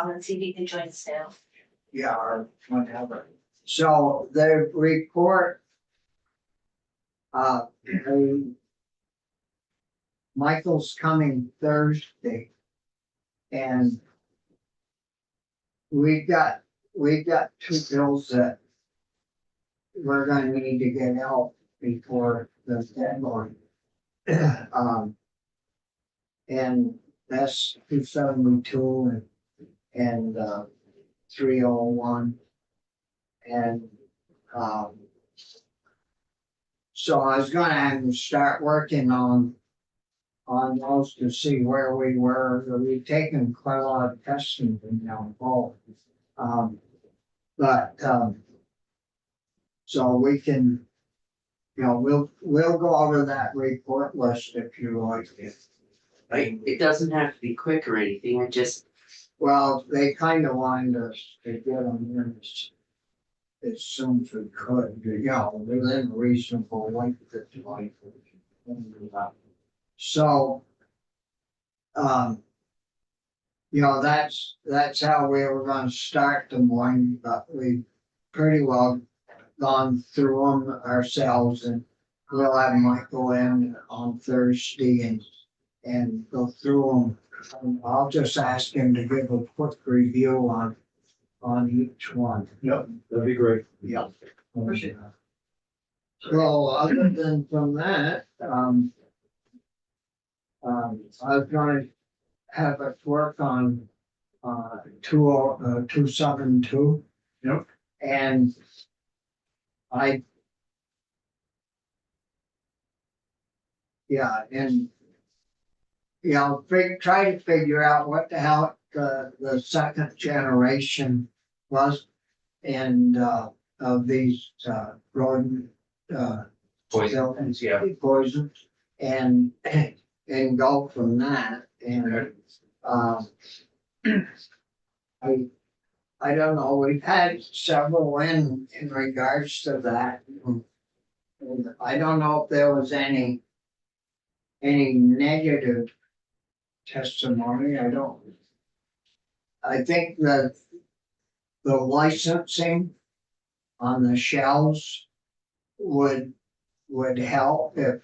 call and see if he can join us now. Yeah, or whatever. So the report, uh, Michael's coming Thursday. And we got two bills that we're gonna need to get out before the deadline. And that's 272 and 301. And, so I was gonna have to start working on those to see where we were. We've taken quite a lot of testing now involved. So we can, we'll go over that report list if you like. It doesn't have to be quick or anything, Well, they kind of wanted us to get them in as soon as we could, within a reasonable length of time. So, that's how we were gonna start the morning, but we pretty well gone through them ourselves, and we'll have Michael in on Thursday and go through them. I'll just ask him to give a quick review on each one. Yep, that'd be great. Yeah. So other than from that, I was gonna have us work on 272. Yep. And try to figure out what the hell the second generation was and of these rodent Poisons, yeah. poisons and go from that. And I don't know, we've had several in regards to that. And I don't know if there was any negative testimony. I think that the licensing on the shells would help if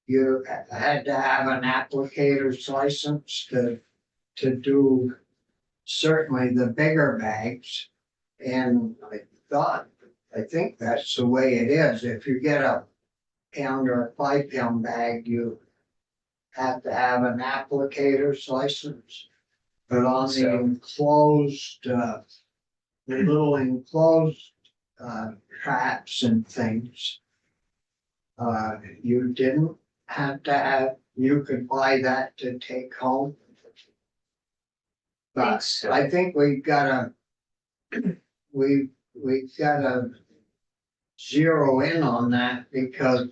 you had to have an applicator's license to do certainly the bigger bags. And I think that's the way it is. If you get a pound or a 5 pound bag, you have to have an applicator's license. But on the enclosed, the little enclosed traps and things, you didn't have to have, you could buy that to take home. But I think we've gotta zero in on that because,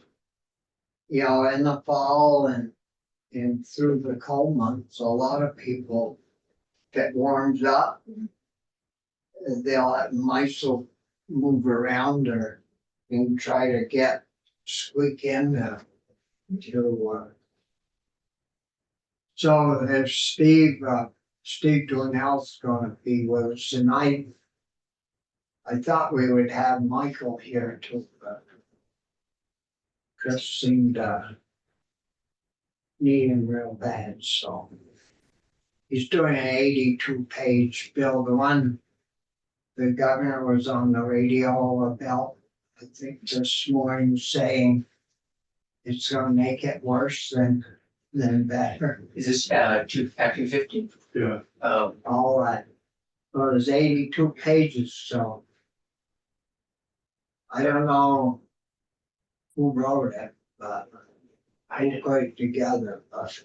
in the fall and through the cold months, a lot of people, if it warms up, mice will move around and try to squeak in so if Steve Dornell's gonna be with us tonight, I thought we would have Michael here too, but Chris seemed needing real bad, so he's doing an 82-page bill. The one the governor was on the radio about, I think this morning, saying it's gonna make it worse than better. Is this Act 250? Yeah. All right. Well, there's 82 pages, so I don't know who wrote it, but I put it together. But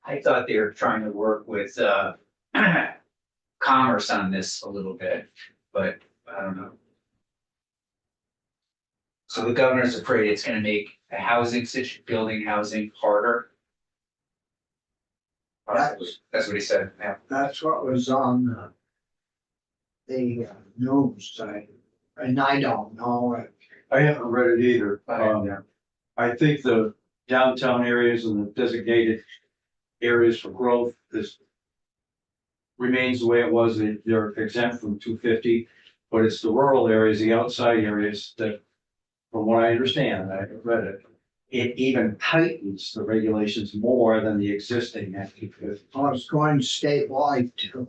I thought they were trying to work with Commerce on this a little bit, but I don't know. So the governor's afraid it's gonna make building housing harder. That's what he said, yeah. that's what was on the news side, and I don't know it. I haven't read it either. Yeah. I think the downtown areas and the designated areas for growth is remains the way it was, they're exempt from 250. But it's the rural areas, the outside areas that, from what I understand, I read it, it even tightens the regulations more than the existing Act 250. I was going statewide too,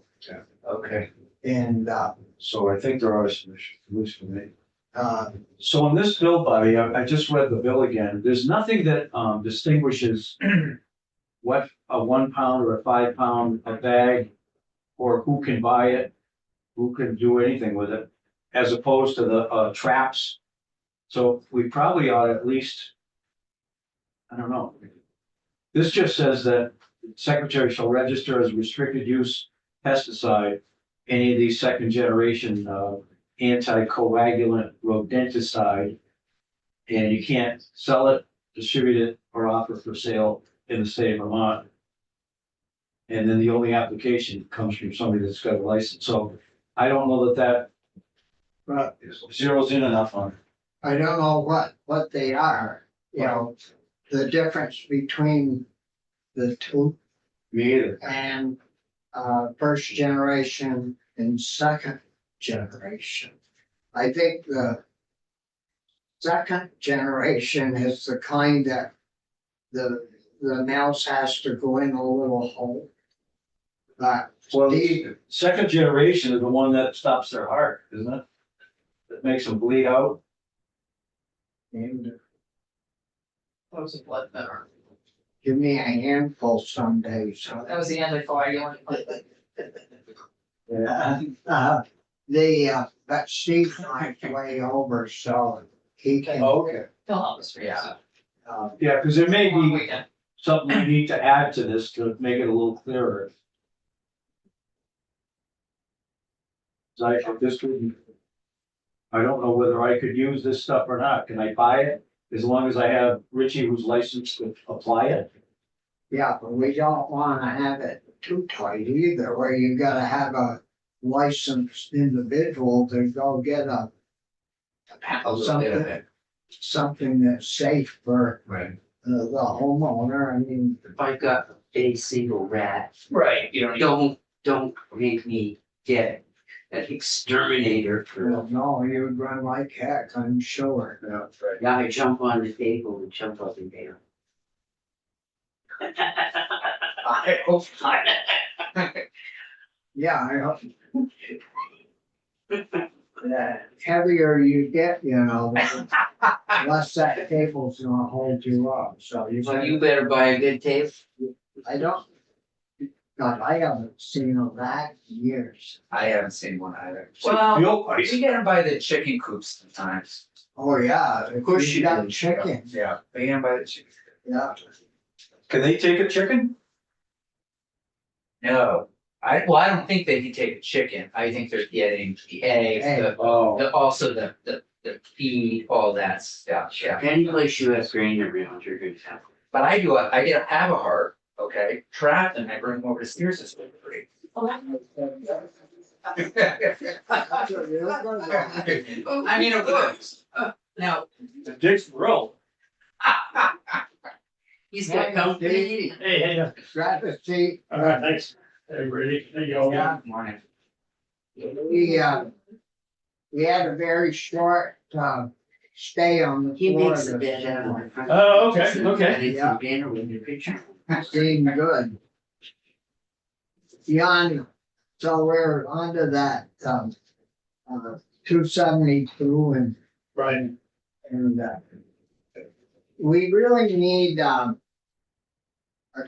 Okay. and, So I think there are some issues, at least for me. uh, So in this bill, Bobby, I just read the bill again. There's nothing that distinguishes what a 1 pound or a 5 pound a bag, or who can buy it, who can do anything with it, as opposed to the traps. So we probably ought to at least, I don't know. This just says that secretary shall register as restricted use pesticide any of these second generation anticoagulant rodenticide. And you can't sell it, distribute it, or offer for sale in the state of Vermont. And then the only application comes from somebody that's got a license. So I don't know that but zeroes in enough on it. I don't know what they are, you know, the difference between the two Me either. and, first generation and second generation. I think the second generation is the kind that the mouse has to go in a little hole. But Well, the, second generation is the one that stops their heart, isn't it? That makes them bleed out. and That was a blood thinner. give me a handful someday, so. That was the anticoagulant. But Steve might way over, so he can. Okay. He'll help us figure it out. Yeah, because there may Long be weekend. something we need to add to this to make it a little clearer. I don't know whether I could use this stuff or not. Can I buy it? As long as I have Richie who's licensed to apply it? Yeah, but we don't wanna have it too tight either, where you gotta have a licensed individual to go get A little bit of it. something that's safe for Right. the homeowner. I mean, If I got a single rat, Right, you don't, don't make me get an exterminator for. no, you would run like heck, I'm sure. Yeah, right. Yeah, I jump on the table and jump up and down. I hope not. Yeah, I hope. The heavier you get, you know, the less that cable's gonna hold you up, so you. So you better buy a good tape. I don't. God, I haven't seen a rat in years. I haven't seen one either. Well, You get them by the chicken coops sometimes. Oh, yeah, of course you got do. chicken, Yeah, they get them by the chicken. yeah. Can they take a chicken? No, I don't think they can take a chicken. I think they're getting the eggs, Oh, also the feed, all that stuff, yeah. any place you have grain around, you're gonna have. But I have a heart, okay, trap them, I bring them over to Steers this way for free. I mean, it works. Now, Dick's Grill. He's got company. Hey, Travis, see, all right, thanks. Everybody, there you go. Yeah. morning. we had a very short, stay on the He floor. makes the this bed out of morning. my front. Oh, okay, okay. And it's Yeah. a dinner with your picture. Seemed good. Beyond, so we're onto that, 272 and, Right. we really need, a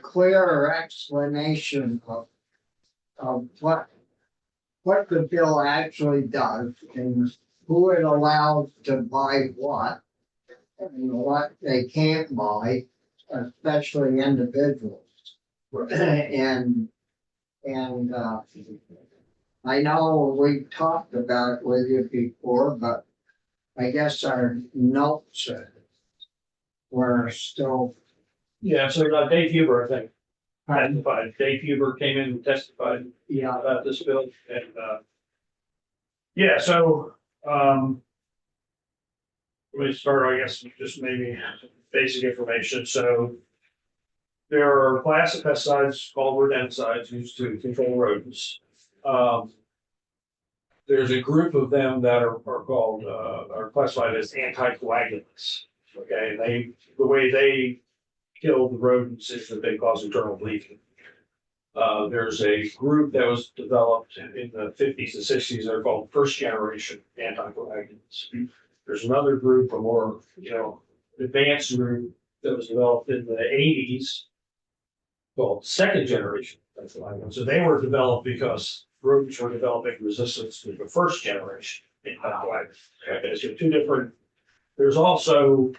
clearer explanation of what the bill actually does and who it allows to buy what and what they can't buy, especially individuals. And I know we talked about it with you before, but I guess our notes were still. Yeah, so Dave Huber, I think, testified. Dave Huber came in and testified Yeah, about this bill and, yeah, so, let me start, I guess, just maybe basic information. So there are a class of pesticides called rodenticides used to control rodents. there's a group of them that are called, are classified as anticoagulants. Okay, the way they kill the rodents is that they cause internal bleeding. There's a group that was developed in the 50s and 60s. They're called first generation anticoagulants. There's another group, a more, advanced group that was developed in the 80s called second generation anticoagulants. So they were developed because rodents were developing resistance to the first generation anticoagulants. Okay, so two different, there's also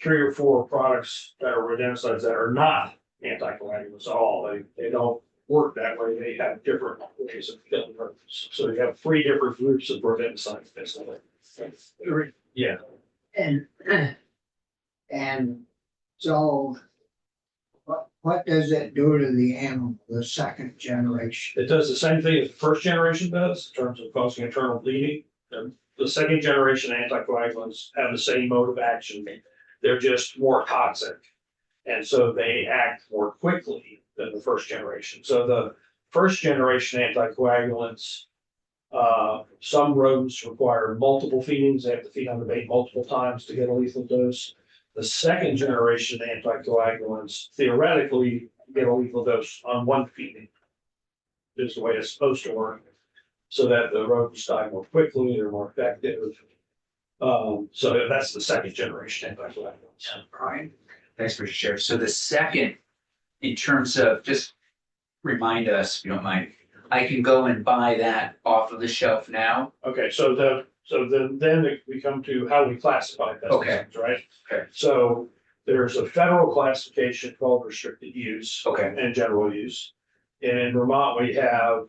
3 or 4 products that are rodenticides that are not anticoagulants at all. They don't work that way. They have different ways of killing rodents. So you have 3 different groups of rodenticides, basically. Yeah. And so what does it do to the animal, the second generation? It does the same thing as the first generation does in terms of causing internal bleeding. The second generation anticoagulants have the same mode of action. They're just more toxic. And so they act more quickly than the first generation. So the first generation anticoagulants, some rodents require multiple feedings. They have to feed on the bait multiple times to get a lethal dose. The second generation anticoagulants theoretically get a lethal dose on 1 feeding. Is the way it's supposed to work, so that the rodents die more quickly, they're more effective. So that's the second generation anticoagulants. Brian, thanks for sharing. So the second, in terms of, just remind us, if you don't mind, I can go and buy that off of the shelf now? Okay, so then we come to how we classify pesticides, right? Okay. So there's a federal classification called restricted use. Okay. And general use. And in Vermont, we have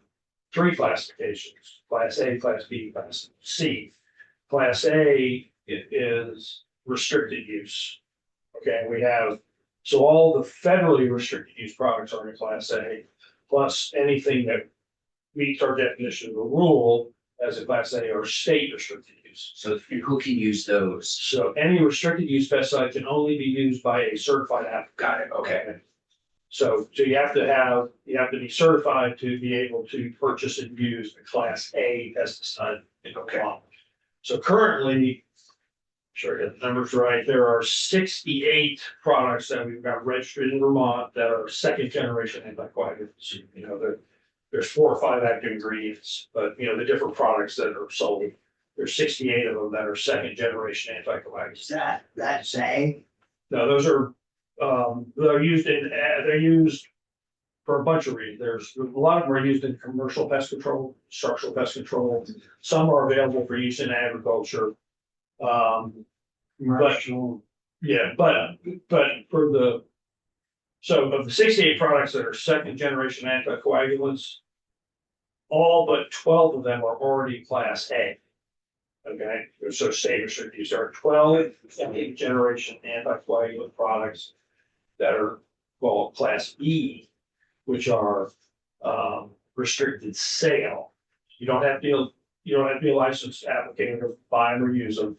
3 classifications: Class A, Class B, Class C. Class A is restricted use. Okay, we have, so all the federally restricted use products are in Class A, plus anything that meets our definition of a rule as a Class A or state restricted use. So who can use those? So any restricted use pesticide can only be used by a certified applicant. Got it, okay. So you have to be certified to be able to purchase and use a Class A pesticide in Vermont. So currently, sure, get the numbers right, there are 68 products that we've got registered in Vermont that are second generation anticoagulants. There's 4 or 5 active ingredients, but the different products that are sold, there's 68 of them that are second generation anticoagulants. That's A? No, those are, they're used for a bunch of reasons. There's a lot of them are used in commercial pest control, structural pest control. Some are available for use in agriculture. Commercial. Yeah, but for so of the 68 products that are second generation anticoagulants, all but 12 of them are already Class A. Okay, so state restricted use. There are 12 second generation anticoagulant products that are called Class B, which are restricted sale. You don't have to be a licensed applicant to buy them or use them.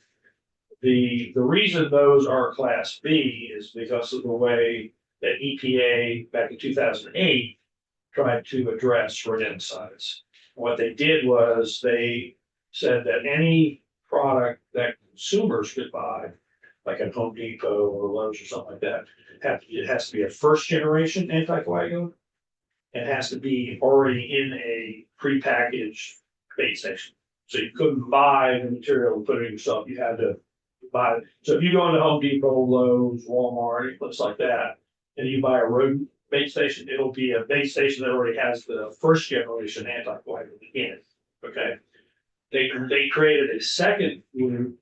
The reason those are Class B is because of the way that EPA back in 2008 tried to address rodenticides. What they did was they said that any product that consumers could buy, like at Home Depot or Lowe's or something like that, it has to be a first generation anticoagulant. It has to be already in a prepackaged bait station. So you couldn't buy the material and put it in yourself. You had to buy it. So if you go into Home Depot, Lowe's, Walmart, any place like that, and you buy a rodent bait station, it'll be a bait station that already has the first generation anticoagulant in it. Okay. They created a second group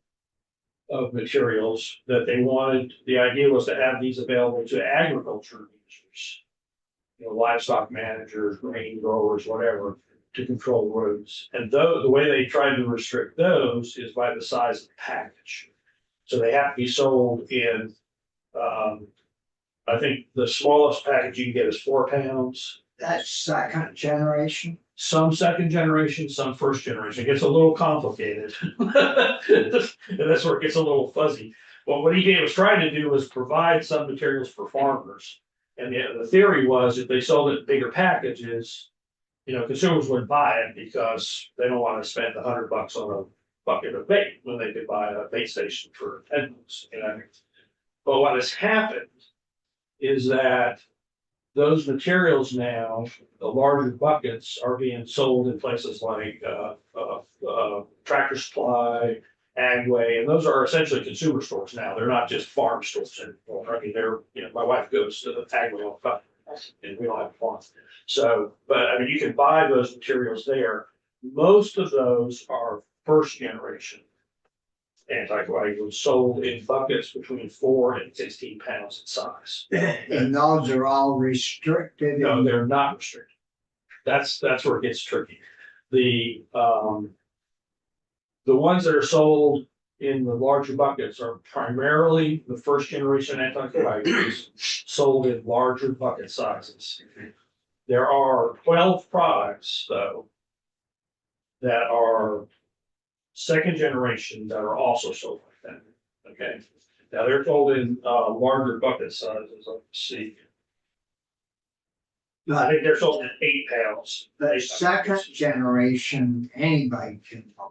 of materials that they wanted. The idea was to have these available to agriculture users, livestock managers, grain growers, whatever, to control rodents. And the way they tried to restrict those is by the size of the package. So they have to be sold in, I think the smallest package you can get is 4 pounds. That's second generation? Some second generation, some first generation. It gets a little complicated. And that's where it gets a little fuzzy. Well, what EPA was trying to do was provide some materials for farmers. And the theory was if they sold it in bigger packages, consumers would buy it because they don't want to spend $100 on a bucket of bait when they could buy a bait station for $10, But what has happened is that those materials now, the larger buckets are being sold in places like, Tractor Supply, Agway, and those are essentially consumer stores now. They're not just farm stores anymore. I mean, my wife goes to the Agway all the time, and we don't have a farm. So, but I mean, you can buy those materials there. Most of those are first generation anticoagulants sold in buckets between 4 and 16 pounds in size. And those are all restricted. No, they're not restricted. That's where it gets tricky. The ones that are sold in the larger buckets are primarily the first generation anticoagulants sold in larger bucket sizes. There are 12 products, though, that are second generation that are also sold like that. Okay. Now they're sold in larger bucket sizes. Let's see. I think they're sold in 8 pounds. The second generation, anybody can buy.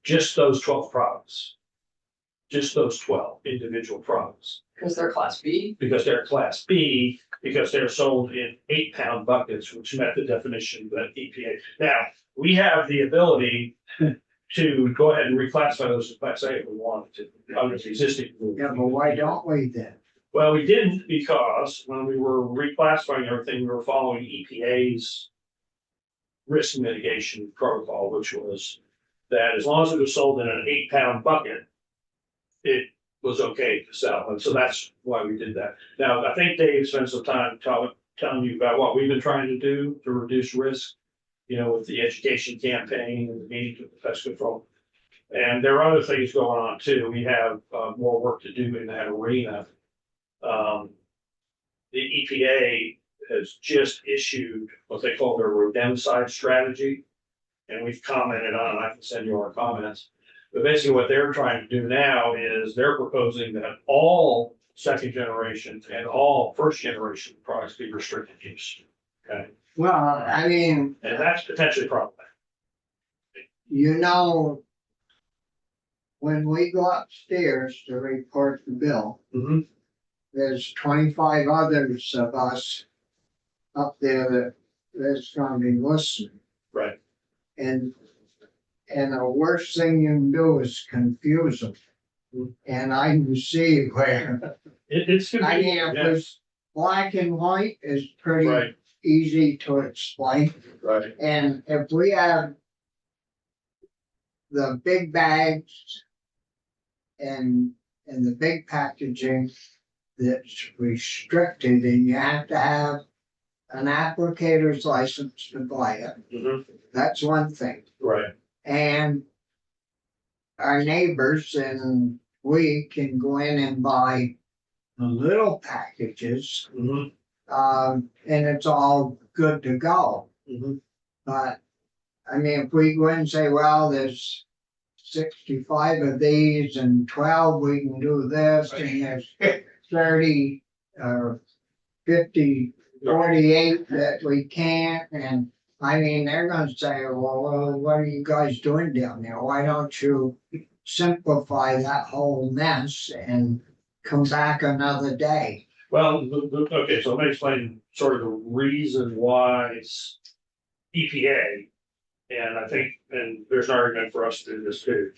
Just those 12 products. Just those 12 individual products. Because they're class B. Because they're class B, because they're sold in 8-pound buckets, which met the definition that EPA. Now, we have the ability to go ahead and reclassify those as class A if we wanted to, under the existing rule. Yeah, but why don't we then? Well, we didn't because when we were reclassifying everything, we were following EPA's risk mitigation protocol, which was that as long as it was sold in an 8-pound bucket, it was okay to sell. And so that's why we did that. Now, I think Dave spent some time telling you about what we've been trying to do to reduce risk, with the education campaign and the meetings with the pest control. And there are other things going on too. We have more work to do in that arena. The EPA has just issued what they call their rodenticide strategy. And we've commented on it. I can send you our comments. But basically what they're trying to do now is they're proposing that all second generation and all first generation products be restricted use. Okay. Well, I mean, And that's potentially problematic. when we go upstairs to report the bill, Mhm. there's 25 others of us up there that's gonna be listening. Right. And the worst thing you can do is confuse them. And I can see where, It's. I mean, if it's black and white is pretty Right, easy to explain. right. And if we have the big bags and the big packaging that's restricted, and you have to have an applicator's license to buy it, Mhm. that's one thing. Right, And our neighbors and we can go in and buy the little packages, Mhm. and it's all good to go. Mhm. But, I mean, if we go in and say, well, there's 65 of these and 12, we can do this, and there's 30 or 50, 48 that we can't, and I mean, they're gonna say, well, what are you guys doing down there? Why don't you simplify that whole mess and come back another day? Well, okay, so let me explain sort of the reason why it's EPA. And I think, and there's an argument for us to do this too.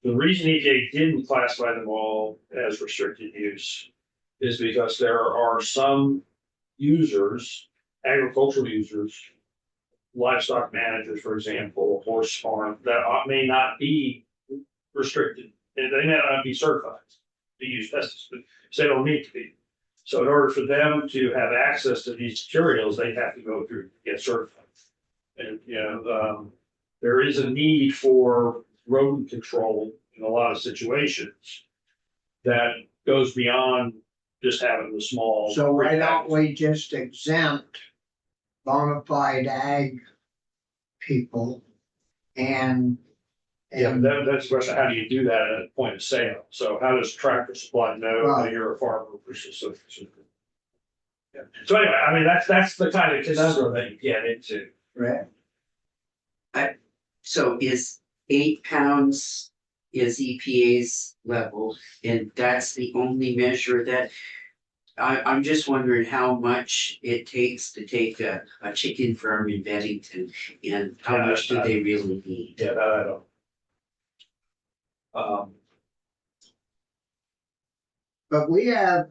The reason EPA didn't classify them all as restricted use is because there are some users, agricultural users, livestock managers, for example, horse farm, that may not be restricted, and they may not be certified to use pesticides, so they don't need to be. So in order for them to have access to these materials, they have to go through, get certified. And, there is a need for rodent control in a lot of situations that goes beyond just having the small. So why don't we just exempt bona fide ag people and. Yeah, but that's the question, how do you do that at a point of sale? So how does Tractor Supply know that you're a farmer versus yeah. So anyway, I mean, that's the kind of conundrum that you get into. Right? So is 8 pounds is EPA's level, and that's the only measure that. I'm just wondering how much it takes to take a chicken farm in Bennington, and how Yeah, much do they really need? Yeah, that I don't. But we have,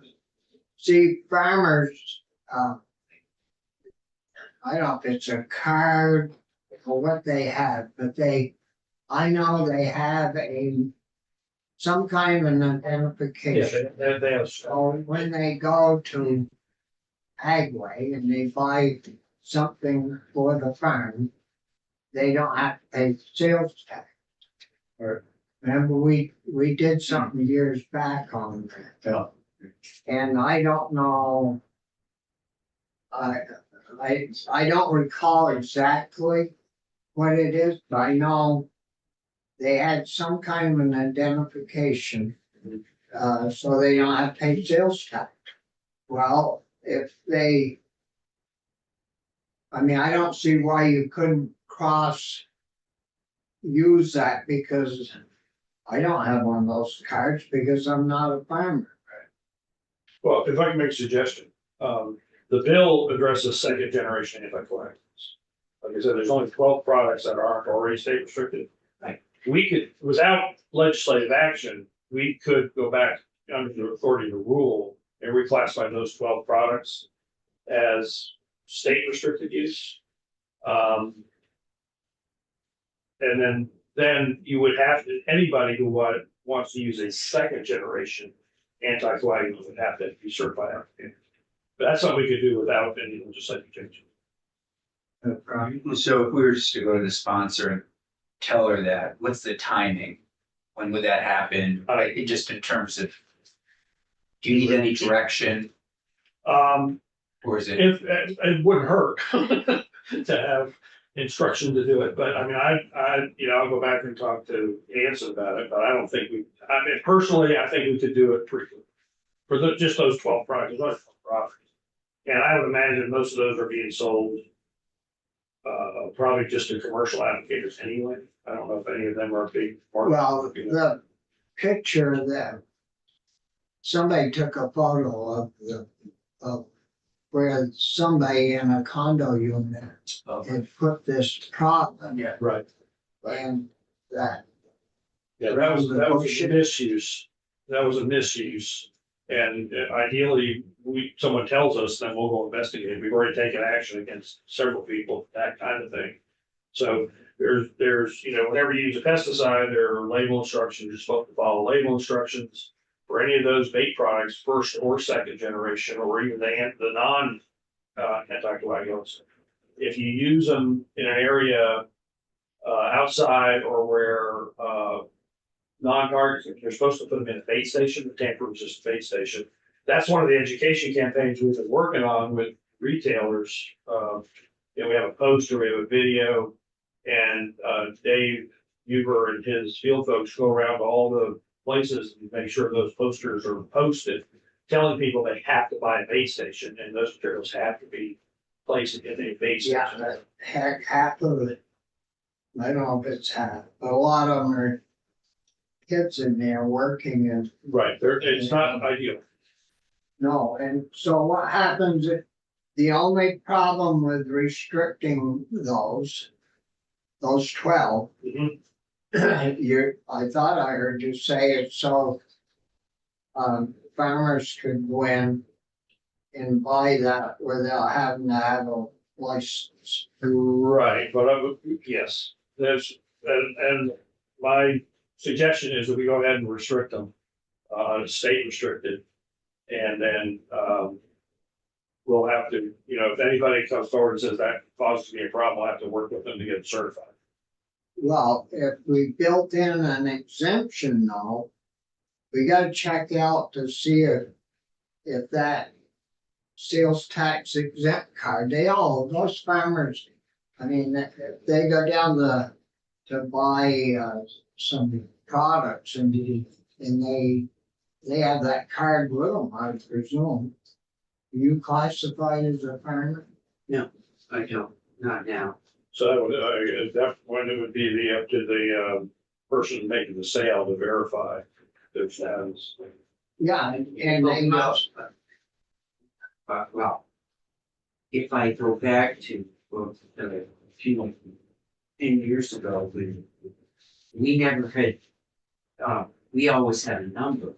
see, farmers, I don't know if it's a card or what they have, but I know they have some kind of an Yeah, identification. they have. So when they go to Agway and they buy something for the farm, they don't have to pay sales tax. Right. Remember, we did something years back on that. Yeah. And I don't know. I don't recall exactly what it is, but I know they had some kind of an identification, so they don't have to pay sales tax. Well, I mean, I don't see why you couldn't use that, because I don't have one of those cards because I'm not a farmer. Well, if I can make a suggestion, the bill addresses second generation anticoagulants. Like I said, there's only 12 products that aren't already state restricted. Right. We could, without legislative action, we could go back under the authority to rule and reclassify those 12 products as state restricted use. And then you would have to, anybody who wants to use a second generation anticoagulant would have to be certified. But that's something we could do without any legislative change. So if we were just to go to the sponsor and tell her that, what's the timing? When would that happen? Just in terms of, do you need any direction, or is it? It wouldn't hurt to have instruction to do it, but I mean, I'll go back and talk to Anson about it, but I don't think personally, I think we could do it pretty quick. For just those 12 products, and I would imagine most of those are being sold probably just to commercial applicators anyway. I don't know if any of them are big. Well, the picture that somebody took a photo of where somebody in a condo unit had put this product. Yeah, right. And that. Yeah, that was a misuse. That was a misuse. And ideally, someone tells us, then we'll go investigate. We've already taken action against several people, that kind of thing. So there's, whenever you use a pesticide, there are label instructions. You're supposed to follow label instructions for any of those bait products, first or second generation, or even the non anticoagulants. If you use them in an area outside or where non-targets, you're supposed to put them in a bait station, the tamper-resistant bait station. That's one of the education campaigns we've been working on with retailers. We have a poster, we have a video, and Dave Huber and his field folks go around to all the places and make sure those posters are posted, telling people they have to buy a bait station, and those materials have to be placed in a bait station. Yeah, half of it. I don't know if it's half, but a lot of them are kids in there working and. Right, it's not ideal. No, and so what happens if the only problem with restricting those 12, Mhm. I thought I heard you say it so farmers could go in and buy that without having to have a license. Right, but yes, and my suggestion is that we go ahead and restrict them, state restricted. And then, we'll have to, if anybody comes forward and says that causes me a problem, we'll have to work with them to get it certified. Well, if we built in an exemption though, we gotta check out to see if that sales tax exempt card, those farmers, I mean, if they go down to buy some products and they have that card with them, I presume. Are you classified as a farmer? I don't, not now. So that would, at that point, it would be up to the, person making the sale to verify their status. Yeah, and they know. Well, if I go back to, well, a few, 10 years ago, we never had, we always had a number.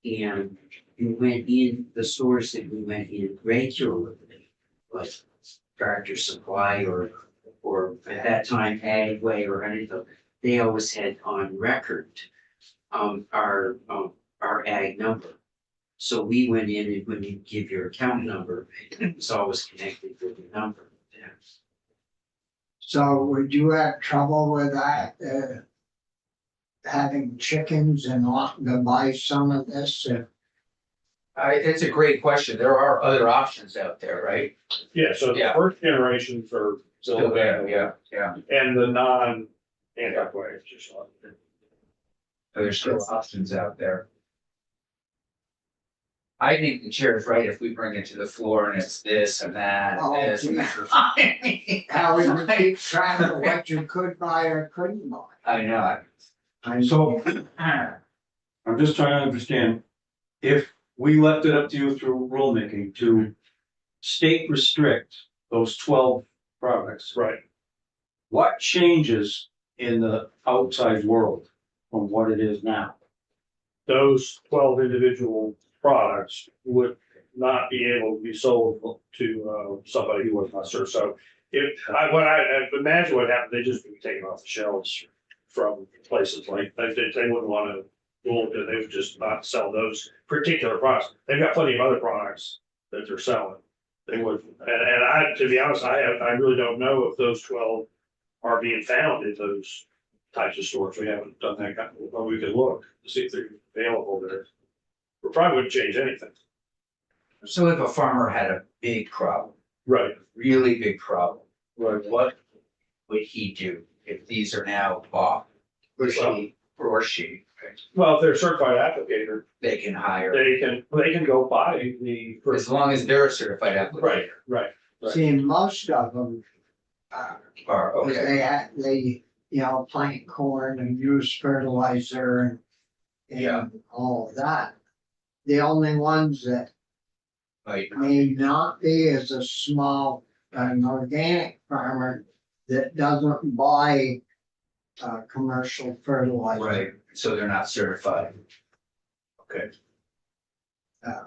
And we went in, the stores that we went in regularly, like Tractor Supply or at that time Agway or anything, they always had on record, our ag number. So we went in and when you give your account number, it was always connected with the number. So would you have trouble with that, having chickens and wanting to buy some of this? It's a great question. There are other options out there, right? Yeah, so the Yeah. first generations are still available. Yeah. And the non-antiquated, just like. There's still options out there. I think the chair is right if we bring it to the floor and it's this and that Oh, and this. yeah. How would you keep track of what you could buy or couldn't buy? I know. So I'm just trying to understand, if we left it up to you through rulemaking to state restrict those 12 products, Right. what changes in the outside world from what it is now? Those 12 individual products would not be able to be sold to somebody who was not served. So what I imagine what happened, they just be taken off the shelves from places like, they wouldn't want to, they would just not sell those particular products. They've got plenty of other products that they're selling. They would, and to be honest, I really don't know if those 12 are being found in those types of stores. We haven't done that kind of, but we could look to see if they're available there. We probably wouldn't change anything. So if a farmer had a big problem, Right. really big problem, Right. what would he do if these are now bought? Or she, Well, if they're a certified applicator, they can hire, they can go buy the. as long as they're a certified applicator. Right. See, most of them, Or, okay, they, plant corn and use fertilizer Yeah. and all of that. The only ones that right, may not be is a small, an organic farmer that doesn't buy commercial fertilizer. right, so they're not certified. Okay,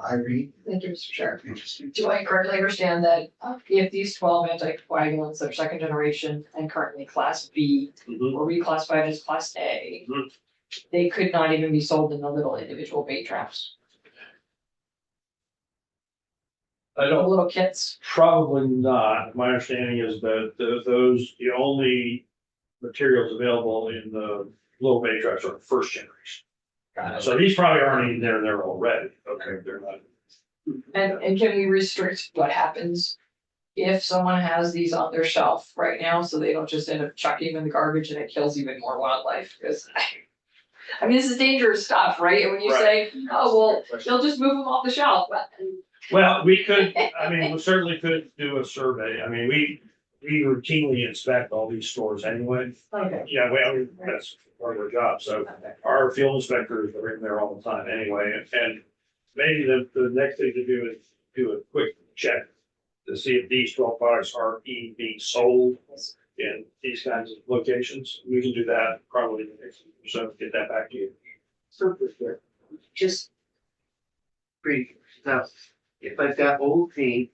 Irene? Thank you, Mr. Chair. interesting. Do I correctly understand that if these 12 anticoagulants are second generation and currently class B were reclassified as class A, Mhm. they could not even be sold in the little individual bait traps, I the don't, little kits? probably not. My understanding is that the only materials available in the little bay traps are first generation. Got it. So these probably aren't even there already. Okay, they're not. And can we restrict what happens if someone has these on their shelf right now, so they don't just end up chucking them in the garbage and it kills even more wildlife? Because I mean, this is dangerous stuff, right? And when you say, oh, well, they'll just move them off the shelf, but Well, we could, I mean, we certainly could do a survey. I mean, we routinely inspect all these stores anyway. okay. Yeah, well, that's part of our job. So our field inspectors are in there all the time anyway, and maybe the next thing to do is do a quick check to see if these 12 products are being sold in these kinds of locations. We can do that probably in the next week or so, get that back to you. Just brief, so if I've got old paint,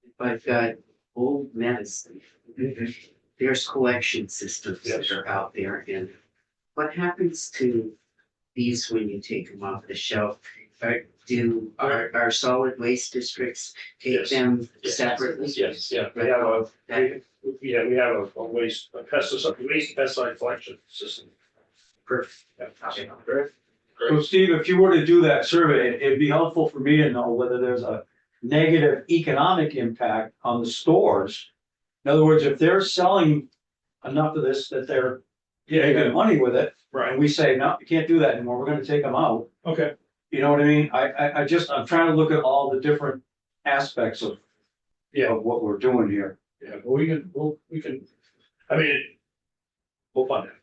if I've got old medicine, there's collection systems that are out there, and what happens to these when you take them off the shelf? Our solid waste districts take Yes. them Yes. separately? Yes, yeah, we have a waste, a pesticide collection system. Perfect. Yeah. So Steve, if you were to do that survey, it'd be helpful for me to know whether there's a negative economic impact on the stores. In other words, if they're selling enough of this that they're making money with it, Right, and we say, no, you can't do that anymore, we're gonna take them out. okay, You know what I mean? I'm trying to look at all the different aspects of yeah, what we're doing here. yeah, well, we can I mean, we'll find out.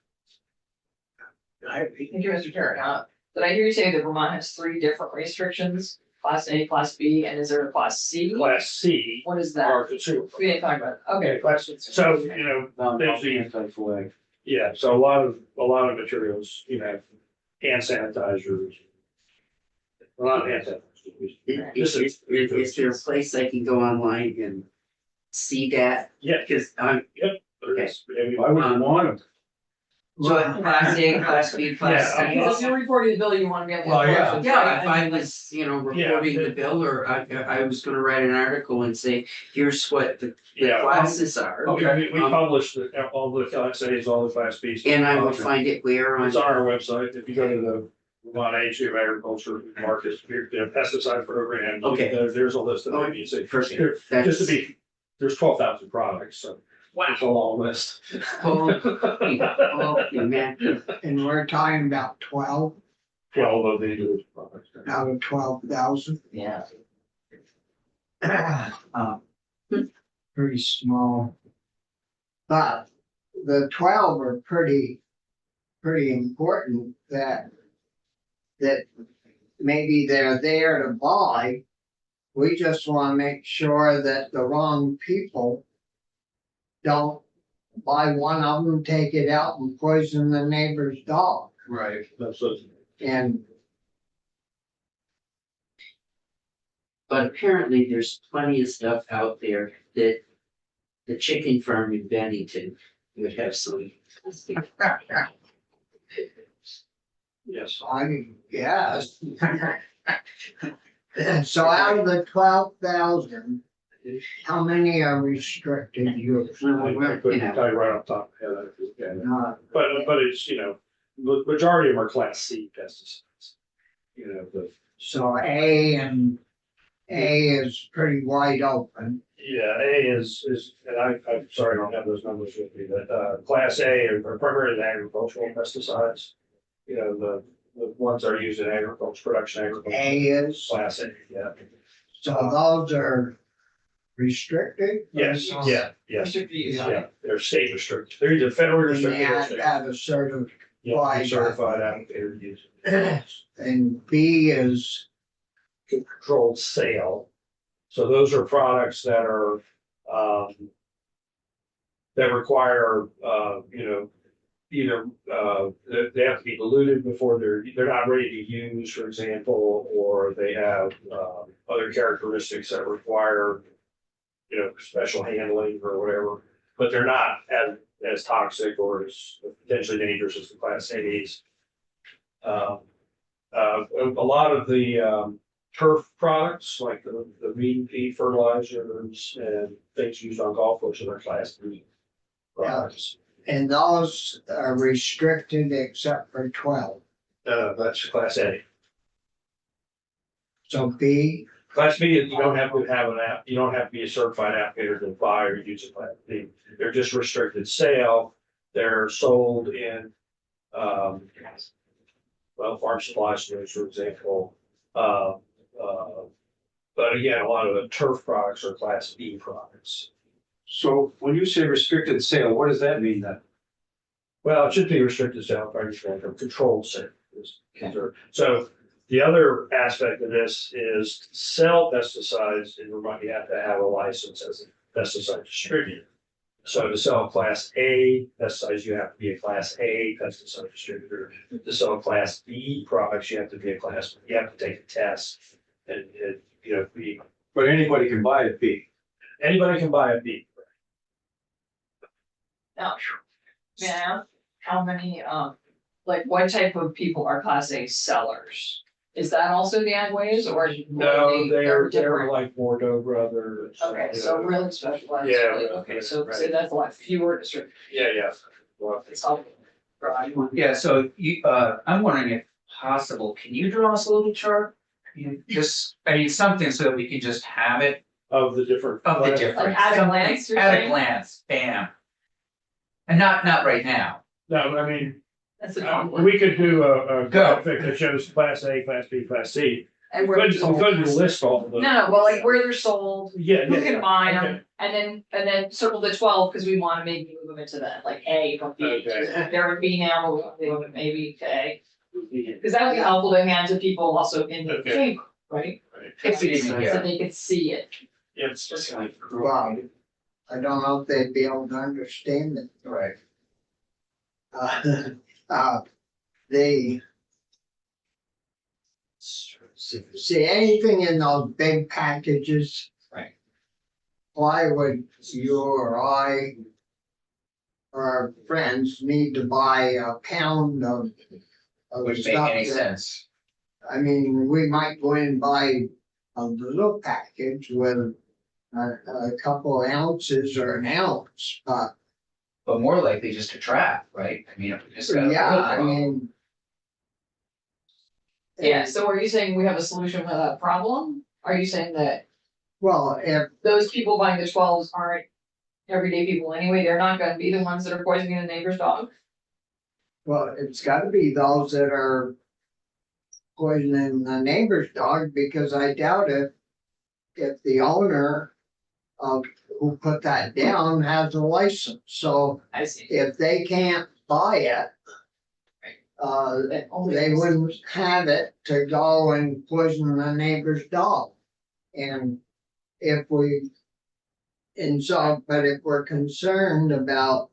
Thank you, Mr. Terry. Did I hear you say that Vermont has 3 different restrictions? Class A, class B, and is there a class C? Class C What is that? are consumer. We didn't talk about, it. Okay. Class, so, you know, there's the, Anti-flag. yeah, so a lot of materials, you know, hand sanitizers. Well, not hand sanitizers. Is there a place I can go online and see that? Yeah, Cause I'm, there is. I wouldn't want them. so class A, class B, class Yeah, C. Because if you're reporting the bill, you wanna be able to. Well, yeah. enforce it, Yeah, right? if I was, you know, reporting the bill, or I was gonna write an article and say, here's what the Yeah. classes are. We publish all the class A's, all the class B's. And I would find it where on, It's on our website, if you go to the Vermont Agency of Agriculture Market, the pesticide program. Okay. There's a list of them, you see. Perfect. Just to be, there's 12,000 products, so. It's a long list. oh, man, And we're talking about 12 12 of the individual products. out of 12,000. Yeah. Pretty small. But the 12 are pretty important that maybe they're there to buy. We just want to make sure that the wrong people don't buy one of them, take it out and poison the neighbor's dog. Right. That's it. And but apparently there's plenty of stuff out there that the chicken farm in Bennington would have some. Yes. I guess. So out of the 12,000, how many are restricted use? I couldn't tell you right off the top of my head. Yeah. Uh, But it's, you know, the majority of them are class C pesticides. You know, the, So A is pretty wide open. yeah, A is, and I'm sorry, I don't have those numbers with me, but, class A are primarily the agricultural pesticides. You know, the ones that are used in agriculture, production agriculture. A is, Class A, yeah. so those are restricted? Yes, yeah, yes, Restricted use. yeah, they're state restricted. They're either federally And restricted or at, state. at a certain, Yeah, certified applicator use. and B is, Controlled sale. So those are products that are, that require, you know, either, they have to be diluted before they're not ready to use, for example, or they have, other characteristics that require, you know, special handling or whatever, but they're not as toxic or as potentially dangerous as the class A's. A lot of the, turf products, like the weed and feed fertilizers and things used on golf courses are class 3 products. and those are restricted except for 12. That's class A. So B, Class B, you don't have to have an app, you don't have to be a certified applicator to buy or use a class B. They're just restricted sale. They're sold in, well, farm supply stores, for example. But again, a lot of the turf products are class B products. So when you say restricted sale, what does that mean then? Well, it should be restricted sale, probably from controlled sale. So the other aspect of this is to sell pesticides in Vermont, you have to have a license as a pesticide distributor. So to sell class A pesticides, you have to be a class A pesticide distributor. To sell class B products, you have to be a class, you have to take a test. And you know, But anybody can buy a B. anybody can buy a B. Now, may I ask how many, like what type of people are class A sellers? Is that also the ag ways or? No, they're different? like Bordeaux Brothers. Okay, so really specialized. Yeah, like, okay, right, so right. that's a lot fewer districts. Yeah. Well, It's all. Right. Yeah, so you, I'm wondering if possible, can you draw us a little chart? Just, I mean, something so that we can just have it of the different. of the difference. Like at a Something- glance, you're At a saying? glance, bam. And not right now. No, I mean, That's a conflict. we could do a Go. graphic that shows class A, class B, class C. And We where they're couldn't sold. list all of No, them. no, well, like where they're sold, Yeah, who yeah, can yeah. buy Okay. them, and then circle the 12, cause we wanna maybe move them into that, like A from B. Okay. If they're in B now, we'll move it maybe to A. Cause that would be helpful to hand to people also in the Okay. chamber, right? Right. If we Yeah. didn't, so they could see it. It's just like. Wow. I don't know if they'd be able to understand it. Right. The. See, anything in those big packages. Right. Why would you or I or our friends need to buy a pound of Wouldn't make stuff any that- sense. I mean, we might go in and buy a little package with a couple ounces or an ounce, but But more likely just a trap, right? I mean, if we just got. a yeah, little I problem. mean. Yeah, so are you saying we have a solution for that problem? Are you saying that Well, if, those people buying the 12s aren't everyday people anyway, they're not gonna be the ones that are poisoning the neighbor's dog? well, it's gotta be those that are poisoning the neighbor's dog, because I doubt if the owner of who put that down has a license, so I see. if they can't buy it, That only- they wouldn't have it to go and poison the neighbor's dog. And if we, and so, but if we're concerned about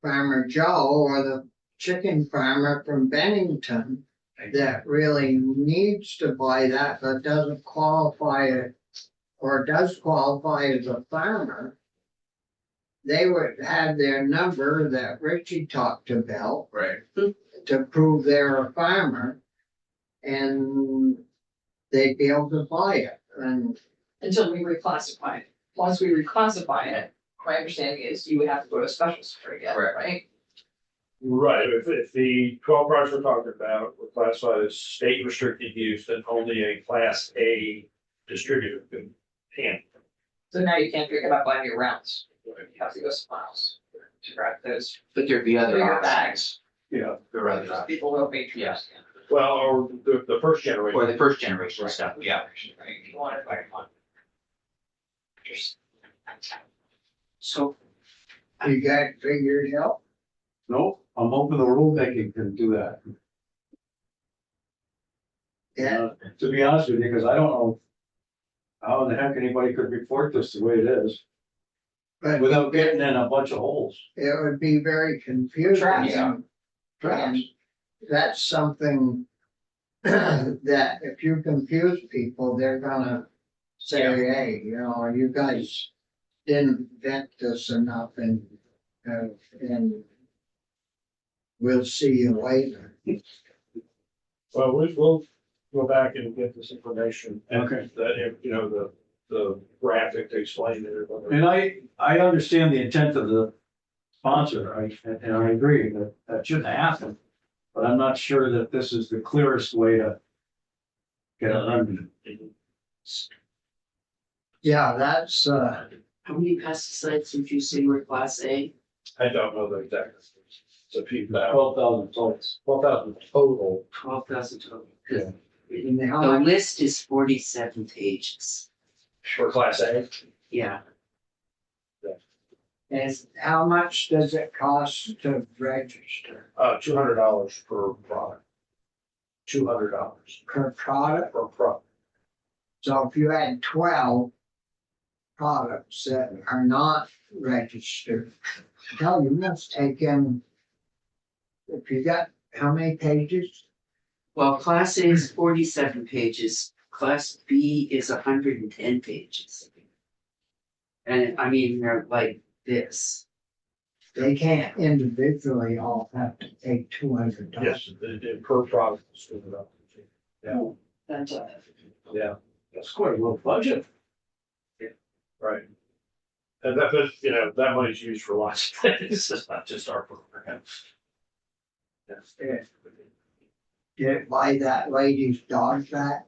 Farmer Joe or the chicken farmer from Bennington that really needs to buy that but doesn't qualify it or does qualify as a farmer, they would have their number that Richie talked about Right. to prove they're a farmer. And they'd be able to buy it, and Until we reclassify it. Once we reclassify it, my understanding is you would have to go to a special store again, Correct. right? Right, if the 12 products we're talking about were classified as state restricted use, then only a class A distributor can handle. So now you can't pick it up on your rounds. You have to go somewhere else to grab those. But there'd be other Bigger options. Yeah. There are other options. People will be. Yes. Well, or the first generation. Or the first generation stuff, yeah. Right, if you want it, buy one. Just- So you got it figured out. Nope, I'm hoping the rulemaking can do that. Yeah, To be honest with you, because I don't know how in the heck anybody could report this the way it is, but without getting in a bunch of holes. it would be very confusing. Traps. Yeah. And that's something that if you confuse people, they're gonna say, hey, you know, you guys didn't vet this enough and we'll see you later. Well, we'll go back and get this information. And Okay. that, you know, the graphic to explain it. And I understand the intent of the sponsor, and I agree that that shouldn't happen. But I'm not sure that this is the clearest way to get it done. Yeah, that's, how many pesticides would you say were class A? I don't know the exact. It's a few thousand, 12,000 totes. 12,000 total. 12,000 total. and how The much list is 47 pages. For class A. Yeah, is, how much does it cost to register $200 per product. $200 per product? per product. So if you had 12 products that are not registered, hell, you must take in, if you got, how many pages? well, class A is 47 pages, class B is 110 pages. And I mean, they're like this. They can't individually all have to take $200. Yes, per product. That's Yeah, That's quite a little budget. right. And that, but, you know, that money's used for lots of things, it's not just our program. Yes. Did it buy that lady's dog back?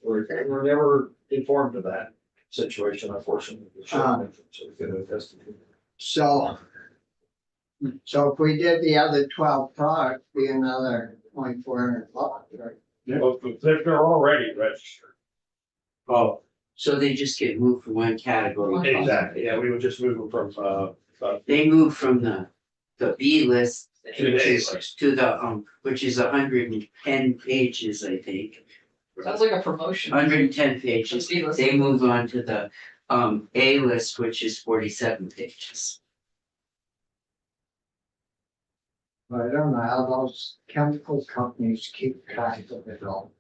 We're never informed of that situation, unfortunately. We should have been, so we could have investigated. So So if we did the other 12 products, be another $2,400, right? Well, they're already registered. Oh, So they just get moved from one category. Exactly, yeah, we would just move them from, They move from the B list to the A to list. which is 110 pages, I think. Sounds like a promotion. 110 pages. B list. They move on to the A list, which is 47 pages. I don't know how those chemical companies keep track of it all.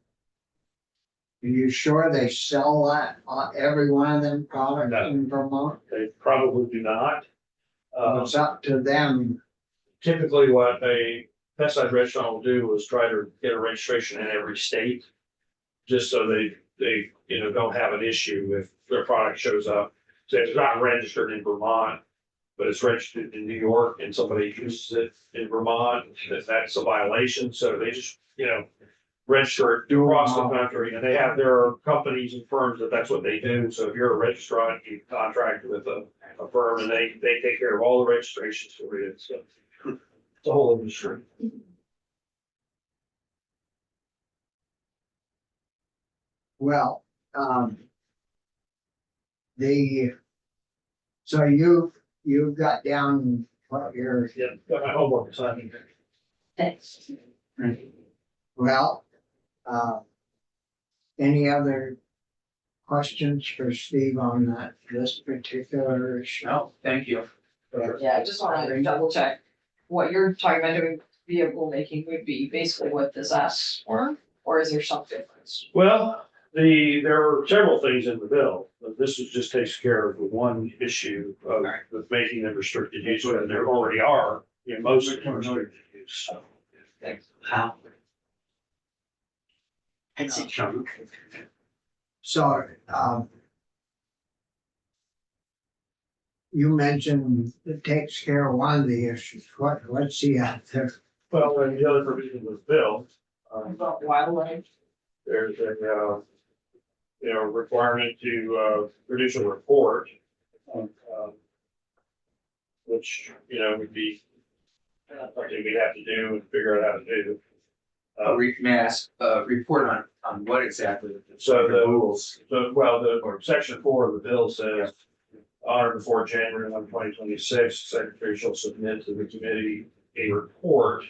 Are you sure they sell that, every one of them products No. in Vermont? They probably do not. It's up to them. Typically what a pesticide restaurant will do is try to get a registration in every state. Just so they, don't have an issue if their product shows up. So it's not registered in Vermont, but it's registered in New York and somebody uses it in Vermont, that's a violation. So they just, register it across the country, and there are companies and firms that's what they do. So if you're a registrant, you contract with a firm and they take care of all the registrations for you. So it's a whole industry. Well, so you've got down what your, Yeah, got my homework assignment. Thanks. well, any other questions for Steve on this particular issue? No, thank you. Yeah, I just wanna double check. What you're talking about doing vehicle making would be basically what this asks for, or is there some difference? Well, there are several things in the bill, but this just takes care of the one issue of making them restricted use, and there already are, most of them restricted use. How? That's a chunk. So, you mentioned it takes care of one of the issues. What's the other? Well, and the other provision of the bill, About wildlife, there's a, requirement to, produce a report. Which, would be something we'd have to do and figure out how to do. May I ask, report on what exactly? So the rules. the section 4 of the bill says, on or before January 1, 2026, secretary shall submit to the committee a report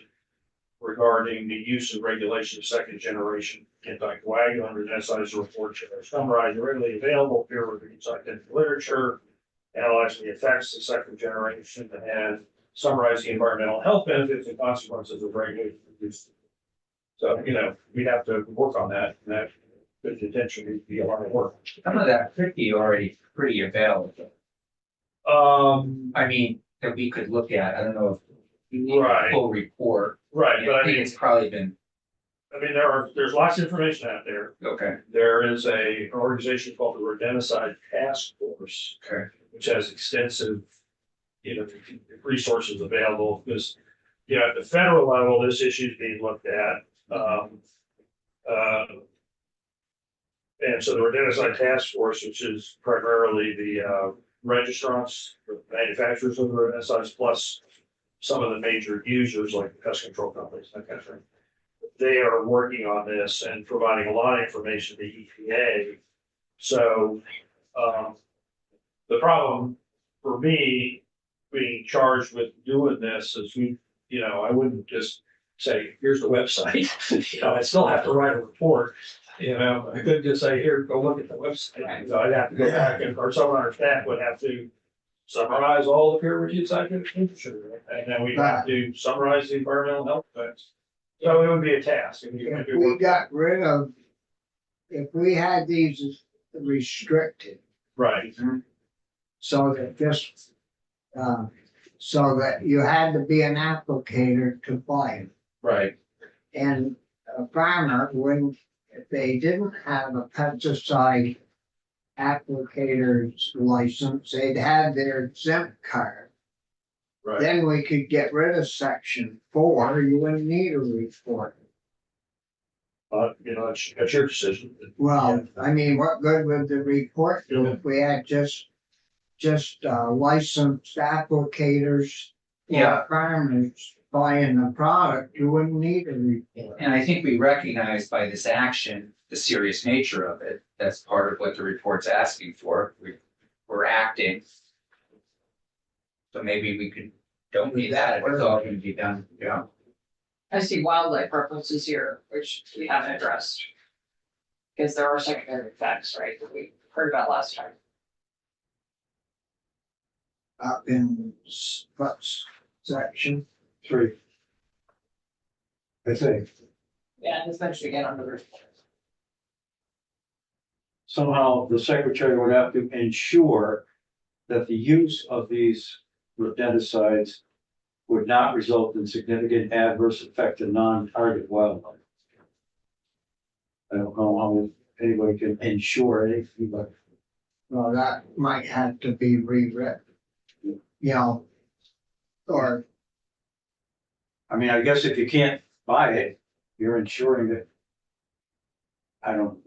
regarding the use and regulation of second generation anticoagulant. Under SI's report shall summarize the readily available peer-reviewed scientific literature, analyze the effects of second generation, and summarize the environmental health benefits and consequences of regulation use. So, we'd have to work on that, and that could potentially be a lot of work. Some of that could be already pretty available. I mean, that we could look at, I don't know if you need a Right. full report. Right, but I I think mean, it's probably been, there's lots of information out there. okay, There is an organization called the Rodenticide Task Force, okay. which has extensive, resources available, because, at the federal level, this issue is being looked at. And so the Rodenticide Task Force, which is primarily the registrants, the manufacturers of the rodenticides, plus some of the major users like the pest control companies, that kind of thing. They are working on this and providing a lot of information to the EPA. So, the problem for me being charged with doing this is I wouldn't just say, here's the website. I still have to write a report. I couldn't just say, here, go look at the website. So I'd have to go back or someone on our staff would have to summarize all the peer reviewed scientific literature. And then we'd have to summarize the environmental health effects. So it would be a task. And you If we got rid of, if we had these restricted, right. so that just, so that you had to be an applicator to buy it. Right. And a farmer wouldn't, if they didn't have a pesticide applicator's license, they'd have their exempt card. Right. Then we could get rid of section 4, you wouldn't need a report. That's your decision. Well, I mean, what good would the report do if we had just licensed applicators Yeah. Farmers buying the product, you wouldn't need a report. And I think we recognize by this action, the serious nature of it. That's part of what the report's asking for. We're acting. So maybe we don't need that, if it's all gonna be done, yeah. I see wildlife references here, which we haven't addressed. Because there are secondary effects, right, that we heard about last time. Up in what's section? 3. I think Yeah, and it's mentioned again under the report. somehow the secretary would have to ensure that the use of these rodenticides would not result in significant adverse effect to non-target wildlife. I don't know how anybody can ensure anything, but Well, that might have to be rewritten. You know, or, I mean, I guess if you can't buy it, you're ensuring that. I don't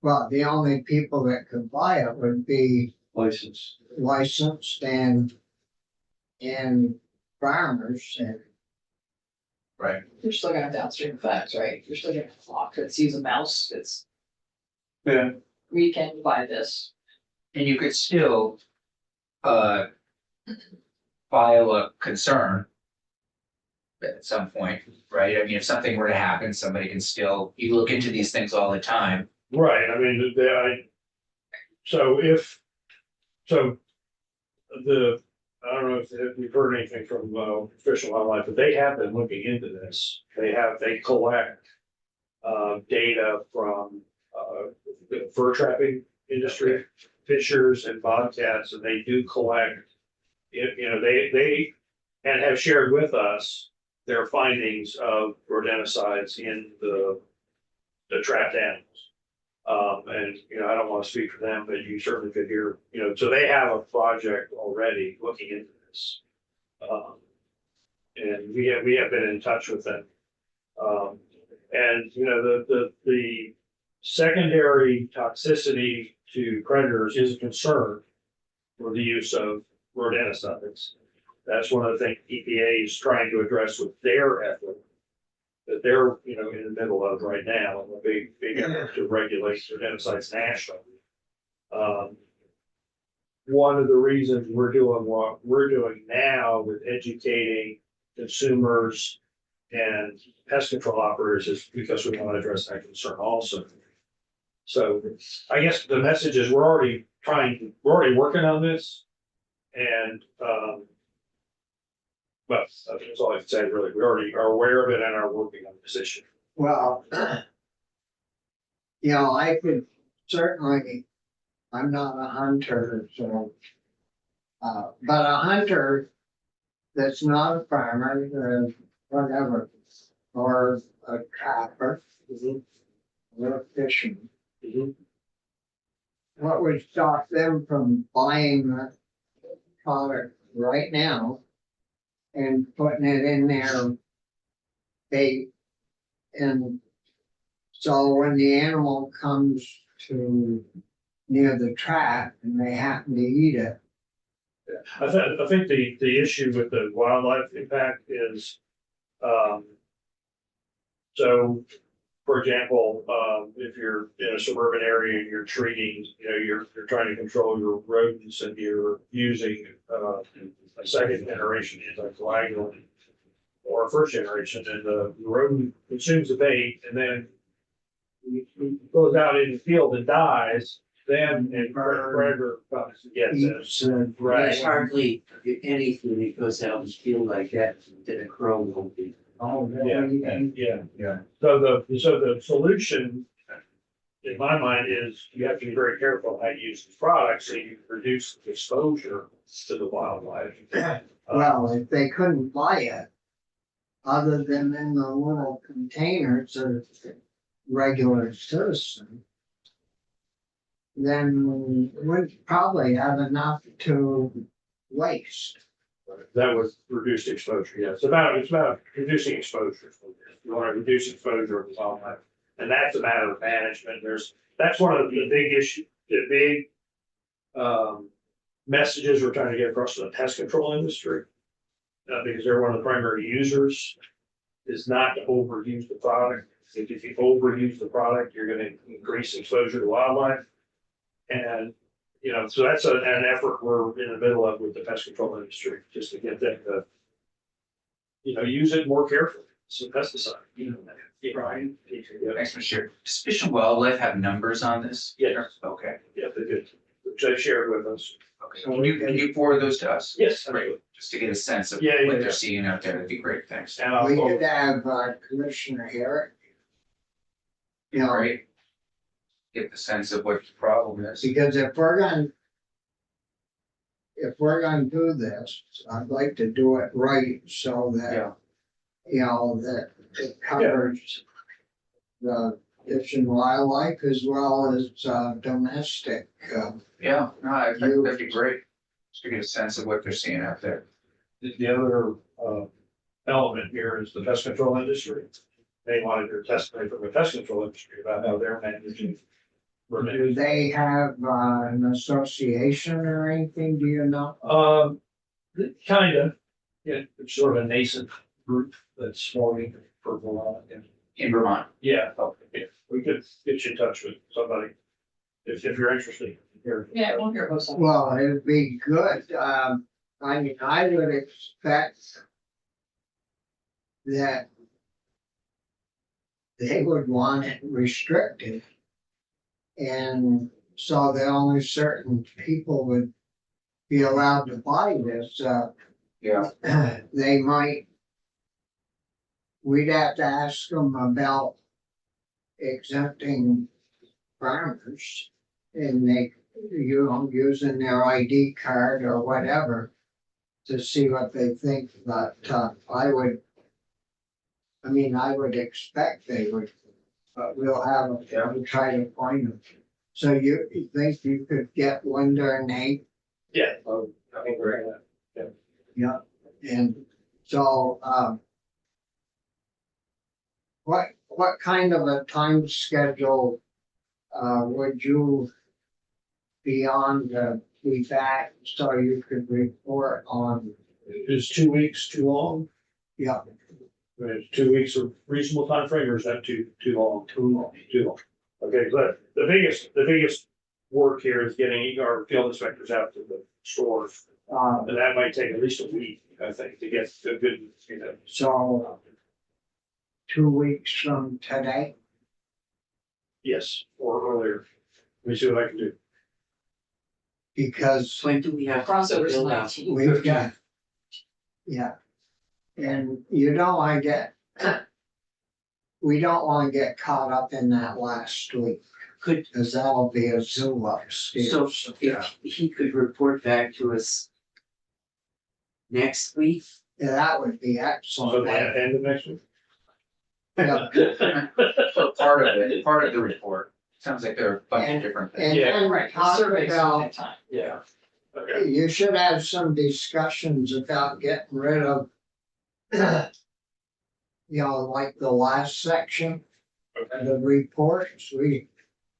well, the only people that could buy it would be license. licensed and farmers and Right. You're still gonna have downstream effects, right? You're still gonna have a flock that sees a mouse, it's, Yeah, we can buy this. And you could still, file a concern. At some point, right? I mean, if something were to happen, somebody can still, you look into these things all the time. Right, I mean, so I don't know if you've heard anything from Fish and Wildlife, but they have been looking into this. They collect data from the fur trapping industry, fishers and bobcats, and they do collect. They and have shared with us their findings of rodenticides in the trapped animals. And, I don't want to speak for them, but you certainly could hear, so they have a project already looking into this. And we have been in touch with them. And, the secondary toxicity to predators is a concern for the use of rodenticides. That's one of the things EPA is trying to address with their effort that they're, in the middle of right now, a big effort to regulate rodenticides nationally. One of the reasons we're doing what we're doing now with educating consumers and pest control operators is because we want to address that concern also. So I guess the message is we're already working on this. And, but that's all I can say, really. We already are aware of it and are working on this issue. well, I could certainly, I'm not a hunter, so. But a hunter that's not a farmer, or whatever, or a trapper, or a fisherman. What would stop them from buying that product right now and putting it in their bait? And so when the animal comes to near the trap and they happen to eat it, I think the issue with the wildlife impact is, so, for example, if you're in a suburban area and you're treating, you're trying to control your rodents and you're using a second generation anticoagulant or a first generation, and the rodent consumes the bait and then goes out in the field and dies, then a predator gets eats it. and There's hardly anything that goes out in the field like that a crow won't be. oh, Yeah, really? yeah. So the solution, in my mind, is you have to be very careful how you use the product so you reduce the exposure to the wildlife. Well, if they couldn't buy it, other than in the little containers of regular citizen, then we'd probably have enough to waste. That was reduced exposure, yeah. It's about reducing exposure. You want to reduce exposure of the wildlife. And that's a matter of management. That's one of the big issue, the big messages we're trying to get across to the pest control industry because they're one of the primary users, is not to overuse the product. If you overuse the product, you're gonna increase exposure to wildlife. And, you know, so that's an effort we're in the middle of with the pest control industry, just to get them to, you know, use it more carefully. It's a pesticide, you know. Brian? Thanks for sharing. Does Fish and Wildlife have numbers on this? Yeah, Okay, yeah, they did, which they shared with us. okay. Can you forward those to us? Yes. Great, just to get a sense of Yeah, yeah, what yeah. they're seeing out there, that'd be great, thanks. And I'll We forward- could have Commissioner Herrick. You know, Right? Get the sense of what the problem is. because if we're gonna do this, I'd like to do it right so that, Yeah. you know, that it covers the fish and wildlife as well as domestic. Yeah, no, that'd be great. Just to get a sense of what they're seeing out there. The other element here is the pest control industry. They wanted to testimony from the pest control industry about how they're managing. Do they have an association or anything, do you know? Kind of, yeah, it's sort of a nascent group that's forming for Vermont. And In Vermont. yeah, okay, we could get you in touch with somebody if you're interested. Here. Yeah, we'll hear about something. Well, it'd be good. I mean, I would expect that they would want it restricted. And so that only certain people would be allowed to buy this. Yeah. They might, we'd have to ask them about exempting farmers and they, you know, using their ID card or whatever to see what they think, but I would expect they would, but we'll we'll try to find them. So you think you could get Linda and Nate? Yeah. That'd be great. Yeah, and so, what kind of a time schedule, would you be on to be back so you could report on? Is 2 weeks too long? Yeah, Is 2 weeks a reasonable time frame, or is that too long? Too long. Okay, but the biggest work here is getting our field inspectors out to the stores. And that might take at least a week, I think, to get a good, you know. so 2 weeks from today, Yes, or earlier. Let me see what I can do. because When do we have? to Crossover's build out? 19. we've got. Yeah. And you don't wanna get. We don't wanna get caught up in that last week, Could, cause that'll be a zoo upstairs. so if he could report back to us next week, Yeah, that would be So excellent. the end of next week? Yeah. So part of the report, sounds like there are a bunch of different things. And Yeah. then Right, the talk surveys will about, take time. Yeah. Okay, you should have some discussions about getting rid of. You know, like the last section, okay, the reports,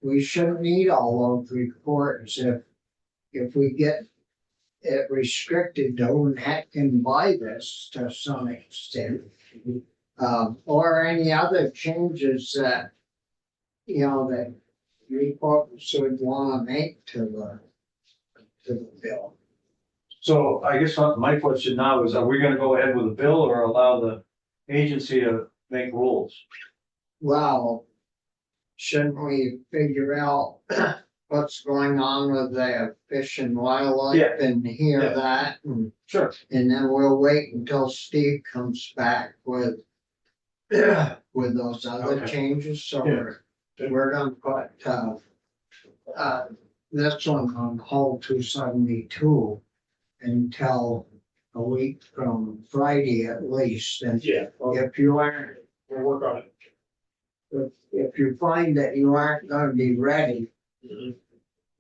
we shouldn't need all those reports if we get. It restricted to who heck can buy this to some extent. Or any other changes that. You know, that reports would wanna make to the bill. So I guess my question now is, are we gonna go ahead with the bill or allow the agency to make rules? Well, shouldn't we figure out what's going on with the fish and wildlife Yeah. and hear Yeah. that? Sure. And then we'll wait until Steve comes back with those other Okay. changes, so Yeah. we're gonna put, this one on hold 272 until a week from Friday at least, and yeah, well, if you aren't, we'll work on it. if you find that you aren't gonna be ready, Mhm.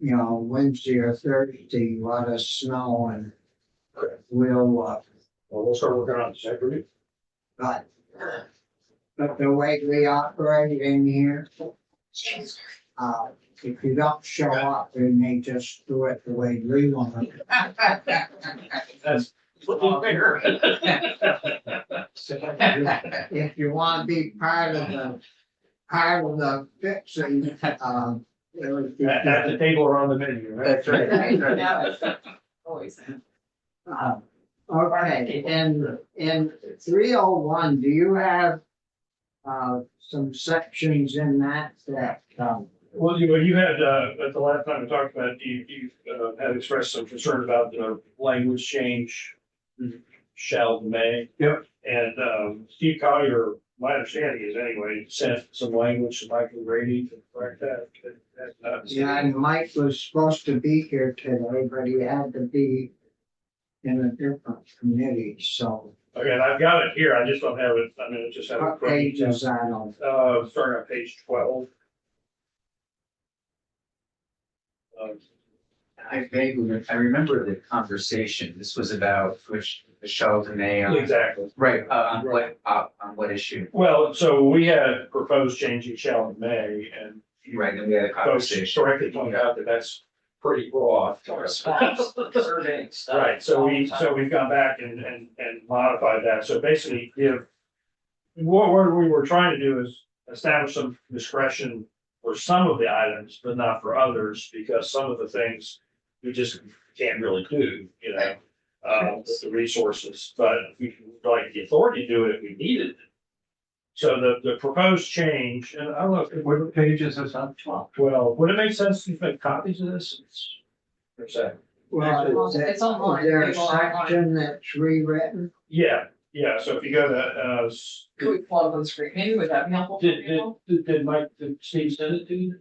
you know, Wednesday or Thursday, let us know and we'll, Well, we'll start working on it this afternoon. but the way we operate in here, if you don't show up, we may just do it the way we want it. That's If you wanna be part of the fixing, it would be At the good. table or on the menu, right? That's right. Yeah. Always. Okay, in 301, do you have some sections in that, Well, you had, at the last time we talked about, you had expressed some concern about the language change. Shall, may. Yep. And, Steve Collier, my understanding is anyway, sent some language to Michael Grady to correct that. yeah, and Mike was supposed to be here today, but he had to be in a different committee, so Okay, and I've got it here, I just don't have it, I mean, I just have it. what page is that on? Starting on page 12. I remember the conversation. This was about which Michelle Dene. Exactly. Right, on what issue? Well, so we had proposed changing shall and may, and Right, then we had a folks conversation. correctly pointed out that that's pretty broad. Response, surveying stuff. Right, so we've gone back and modified that, so basically give. What we were trying to do is establish some discretion for some of the items, but not for others, because some of the things we just can't really do, you know. With the resources, but we like the authority to do it if we needed it. So the proposed change, and I don't know, What page is this on? well, would it make sense to make copies of this? Per se. Well, It's online. is there a People are online. section that's rewritten? Yeah, so if you go to, Could we pull up on the screen? Maybe would that be helpful for people? did Mike, did Steve send it to you?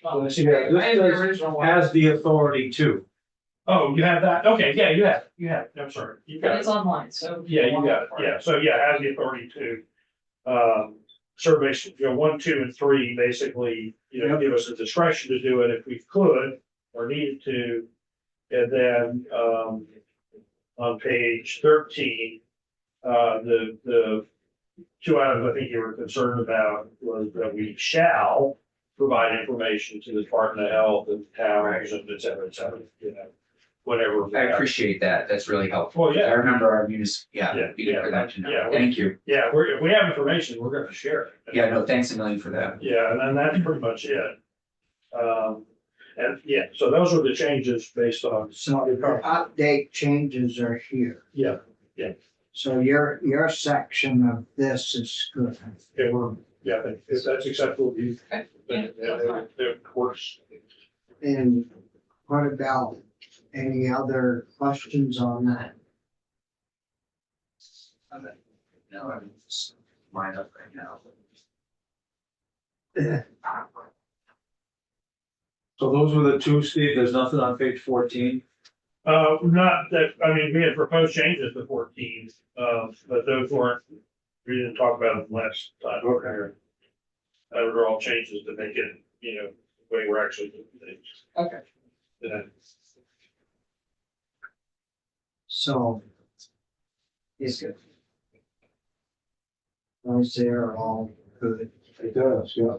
Oh, Let's see, I have the This original one. has the authority to. Oh, you have that? Okay, yeah, you have it, I'm sorry, you got And it. it's online, so. Yeah, you got it, yeah, so yeah, has the authority to, surveys, 1, 2, and 3, basically, give us the discretion to do it if we could or needed to. And then, on page 13, the two items I think you were concerned about was that we shall provide information to the Department of Health and towns and et cetera, whatever. I appreciate that. That's really helpful. Well, yeah. I remember our Yeah, be good for that to know. yeah. Thank you. Yeah, if we have information, we're gonna share it. Yeah, no, thanks a million for that. Yeah, and then that's pretty much it. And yeah, so those are the changes based on. So the update changes are here. Yeah, So your section of this is good. yeah, if that's acceptable to you. Okay. Then, Yeah, that's fine. it works. And what about any other questions on that? No, I'm just lined up right now. So those were the two, Steve. There's nothing on page 14. Not that, I mean, we had proposed changes to 14, but those weren't, we didn't talk about them last time. Okay. Those are all changes to make it, the way we're actually doing things. Okay. Yeah. So. Is it? Those there are all good. It does, yeah.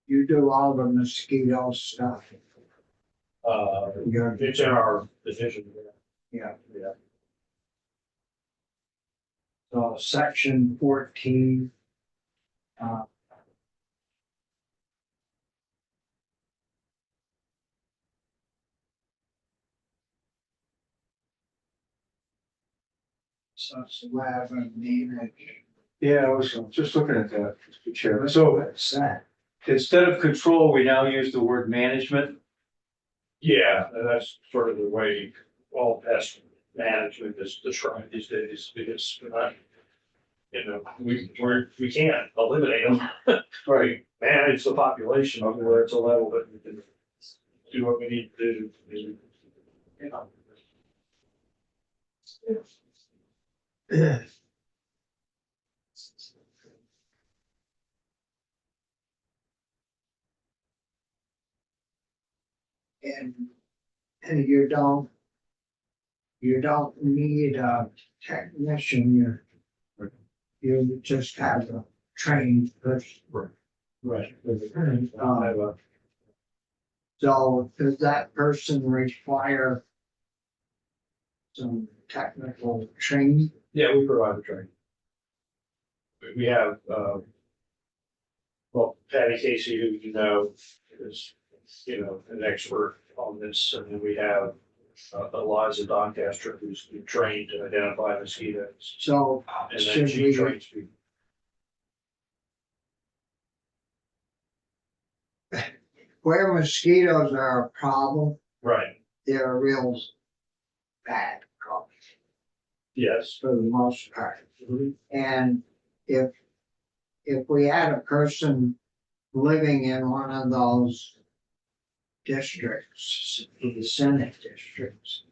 You do all the mosquito stuff. You're, It's in our division. yeah. Yeah. So section 14. So slab and manage. Yeah, I was just looking at that, Mr. Chairman. So What's that? instead of control, we now use the word management. Yeah, and that's sort of the way all pest management is described these days, because we're not, we can't eliminate them. Right, manage the population of where it's a level that we can do what we need to do. And you don't need a technician, you just have a trained person. Right. So does that person require some technical training? Yeah, we provide the training. We have, well, Patty Casey, who you know, is, an expert on this, and then we have Eliza Doncaster, who's trained to identify mosquitoes, So and then should she we, trains people. where mosquitoes are a problem, Right, they're real bad problem yes. for the most part. And if we had a person living in one of those districts, the Senate districts,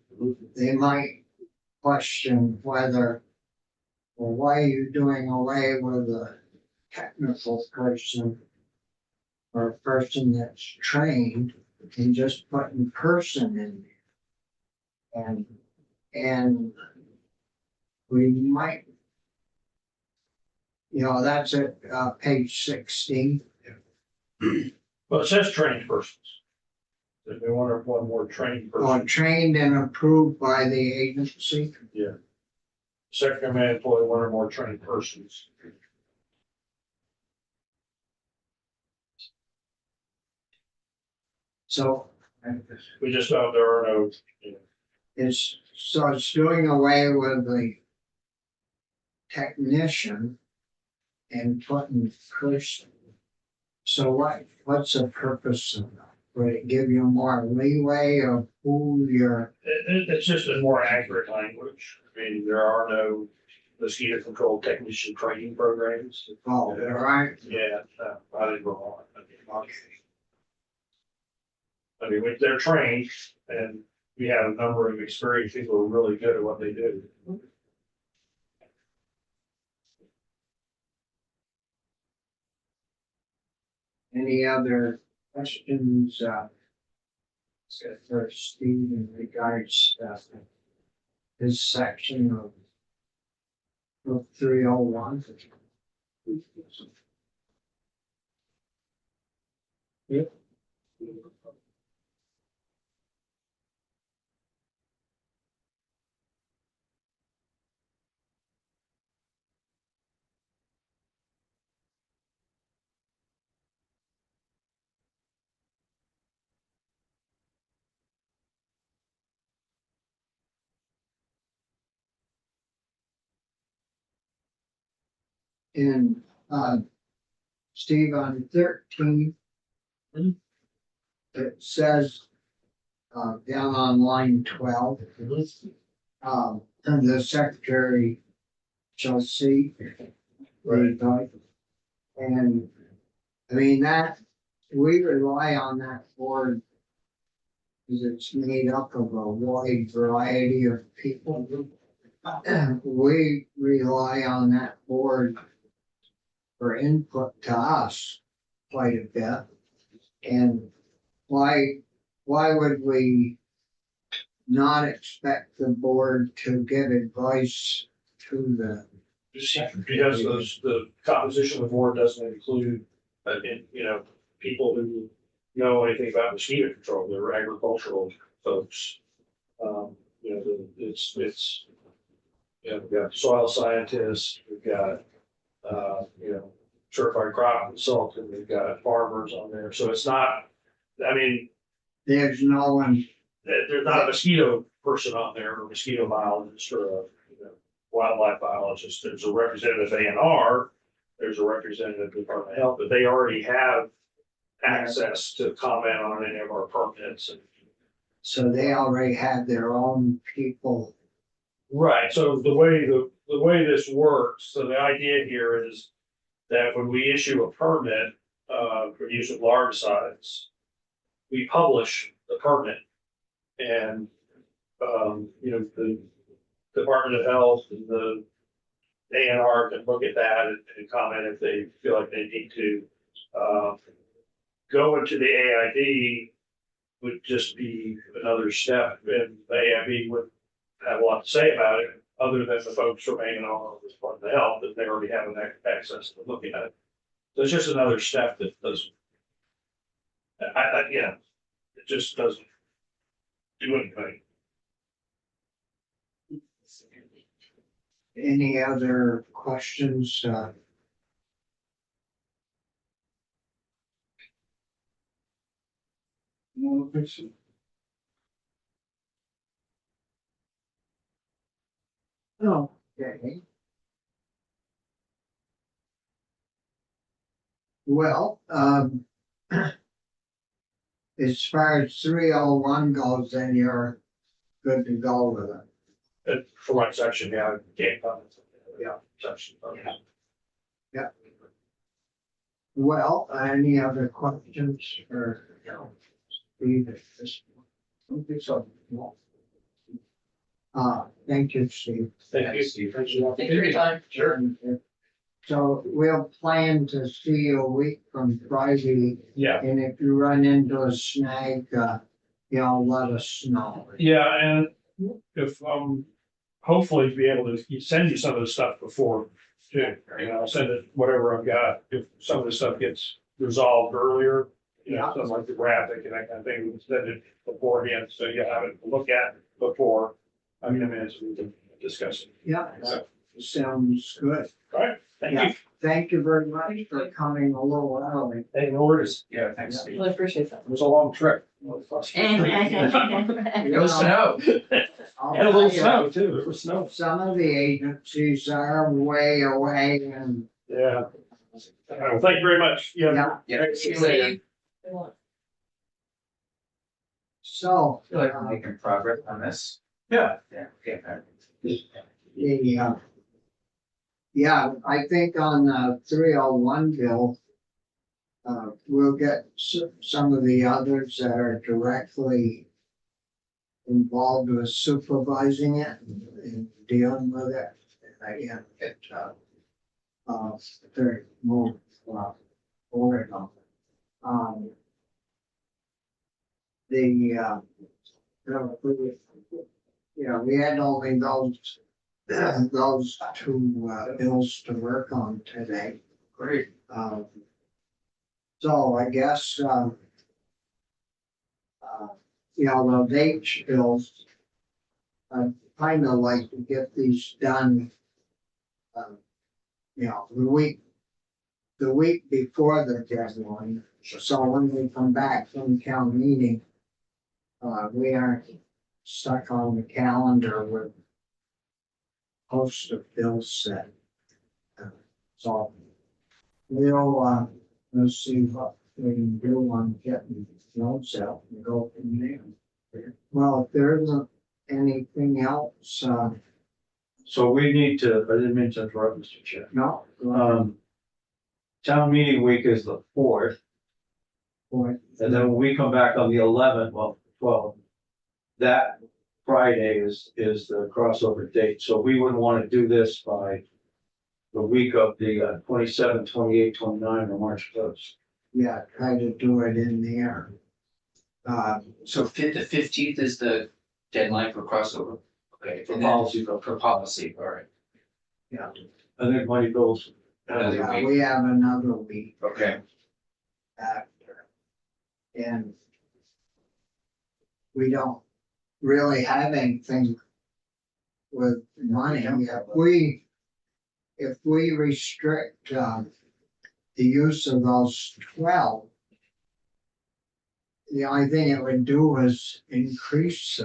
they might question whether, well, why are you doing away with a technical person or a person that's trained and just putting person in there? And we might, that's at page 16. Well, it says trained persons. If they want one more trained person, Trained and approved by the agency. secretary may employ one or more trained persons. So We just know there are no, it's doing away with the technician and putting person. So what's the purpose of that? Would it give you more leeway of who you're, it's just a more accurate language. I mean, there are no mosquito control technician training programs. all right? Yeah, I didn't go on. I mean, they're trained, and we have a number of experienced people who are really good at what they do. Any other questions, for Steve in regards to this section of 301? Yep. And, Steve, on 13, it says, down on line 12, and the secretary shall see. Right. And, I mean, that, we rely on that board because it's made up of a wide variety of people. We rely on that board for input to us quite a bit. And why would we not expect the board to give advice to the, Because the composition of the board doesn't include, people who know anything about mosquito control, they're agricultural folks. We've got soil scientists, we've got, certified crop consultant, we've got farmers on there, so it's not, I mean, there's no one, there's not a mosquito person on there, or a mosquito biologist, or a, wildlife biologist. There's a representative ANR, there's a representative Department of Health, but they already have access to comment on any of our permits. And so they already have their own people. right, so the way this works, so the idea here is that when we issue a permit for use of larvicides, we publish the permit, and the Department of Health and the ANR can look at that and comment if they feel like they need to. Go into the AID would just be another step, and the AIB would have a lot to say about it. other than the folks remaining on this part of the health, that they already have access to looking at it. So it's just another step that doesn't. Yeah, it just doesn't do anything. Any other questions? No, question. Okay. Well, as far as 301 goes, then you're good to go with it. For one section, yeah, I can't comment. Yeah. Section. Yeah. Well, any other questions for Steve at this point? I don't think so. No. Thank you, Steve. Thank you, Steve. Thank you for your time. Sure. So we'll plan to see you a week from Friday, Yeah, and if you run into a snag, let us know. yeah, and if, hopefully be able to send you some of the stuff before too. I'll send it, whatever I've got, if some of the stuff gets resolved earlier, something like the graphic and that kind of thing, we can send it beforehand, so you have it to look at before. I mean, so we can discuss it. Yeah, that sounds good. All right, thank Yeah. you. Thank you very much for coming a little early. Hey, no worries. Yeah, thanks, Steve. Really appreciate that. It was a long trip. It was snow. I'll And a little tell you, snow too, it was snow. some of the agencies are way away and, Yeah. Well, thank you very much. Yeah. yeah, Yeah, see you later. so. I feel like we're making progress on this. Yeah. Yeah, okay. Yeah, I think on the 301 bill, we'll get some of the others that are directly involved with supervising it and dealing with it. And again, they're more, forward on it. We had only those two bills to work on today. Great. So I guess, those H bills, I'd kind of like to get these done, the week before the deadline. So when we come back from town meeting, we aren't stuck on the calendar with host of bills set. So we'll see what we can do on getting notes out and go from there. Well, if there isn't anything else, So we need to, I didn't mean to interrupt, Mr. Chair. no. Town meeting week is the 4th, and then when we come back on the 11th, well, 12th, that Friday is the crossover date, so we wouldn't want to do this by the week of the 27, 28, 29, or March 1st. Yeah, try to do it in there. So the 15th is the deadline for crossover? Okay. For and then- policy vote. For policy, all right. Yeah, I think money bills, Another yeah, week. we have another week Okay. after. And we don't really have anything with money. If we restrict, the use of those 12, the only thing it would do is increase,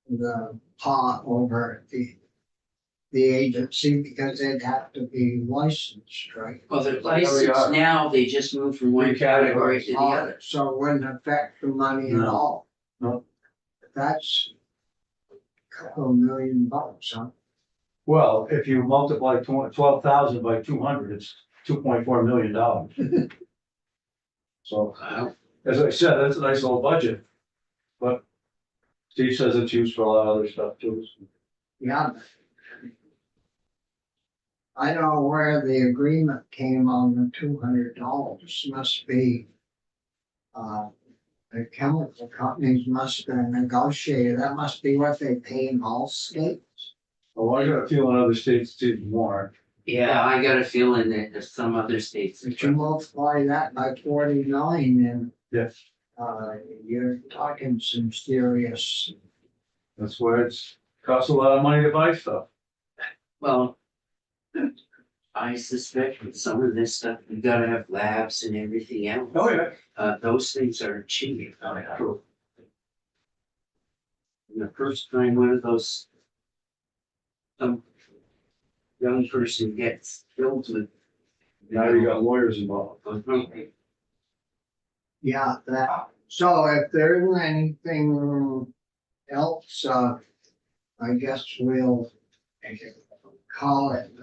the pot over the agency because they'd have to be licensed, right? Well, they're we licensed are. now, they just moved from one category to the other. So it wouldn't affect the money at No. all. No. That's a couple of $1 million, huh? well, if you multiply 12,000 by 200, it's $2.4 million. So, as I said, that's a nice little budget. But Steve says it's used for a lot of other stuff too. Yeah. I don't know where the agreement came on the $200, must be. The chemical companies must have negotiated, that must be what they pay in all states. Oh, I got a feeling other states did more. Yeah, I got a feeling that there's some other states. If you multiply that by 49, then, Yes. you're talking some serious. That's why it's costs a lot of money to buy stuff. Well, I suspect with some of this stuff, you gotta have labs and everything else. Oh, yeah. Those things are cheap. And the first time one of those, some young person gets filled with. Now you got lawyers involved. Yeah, that, so if there isn't anything else, I guess we'll call it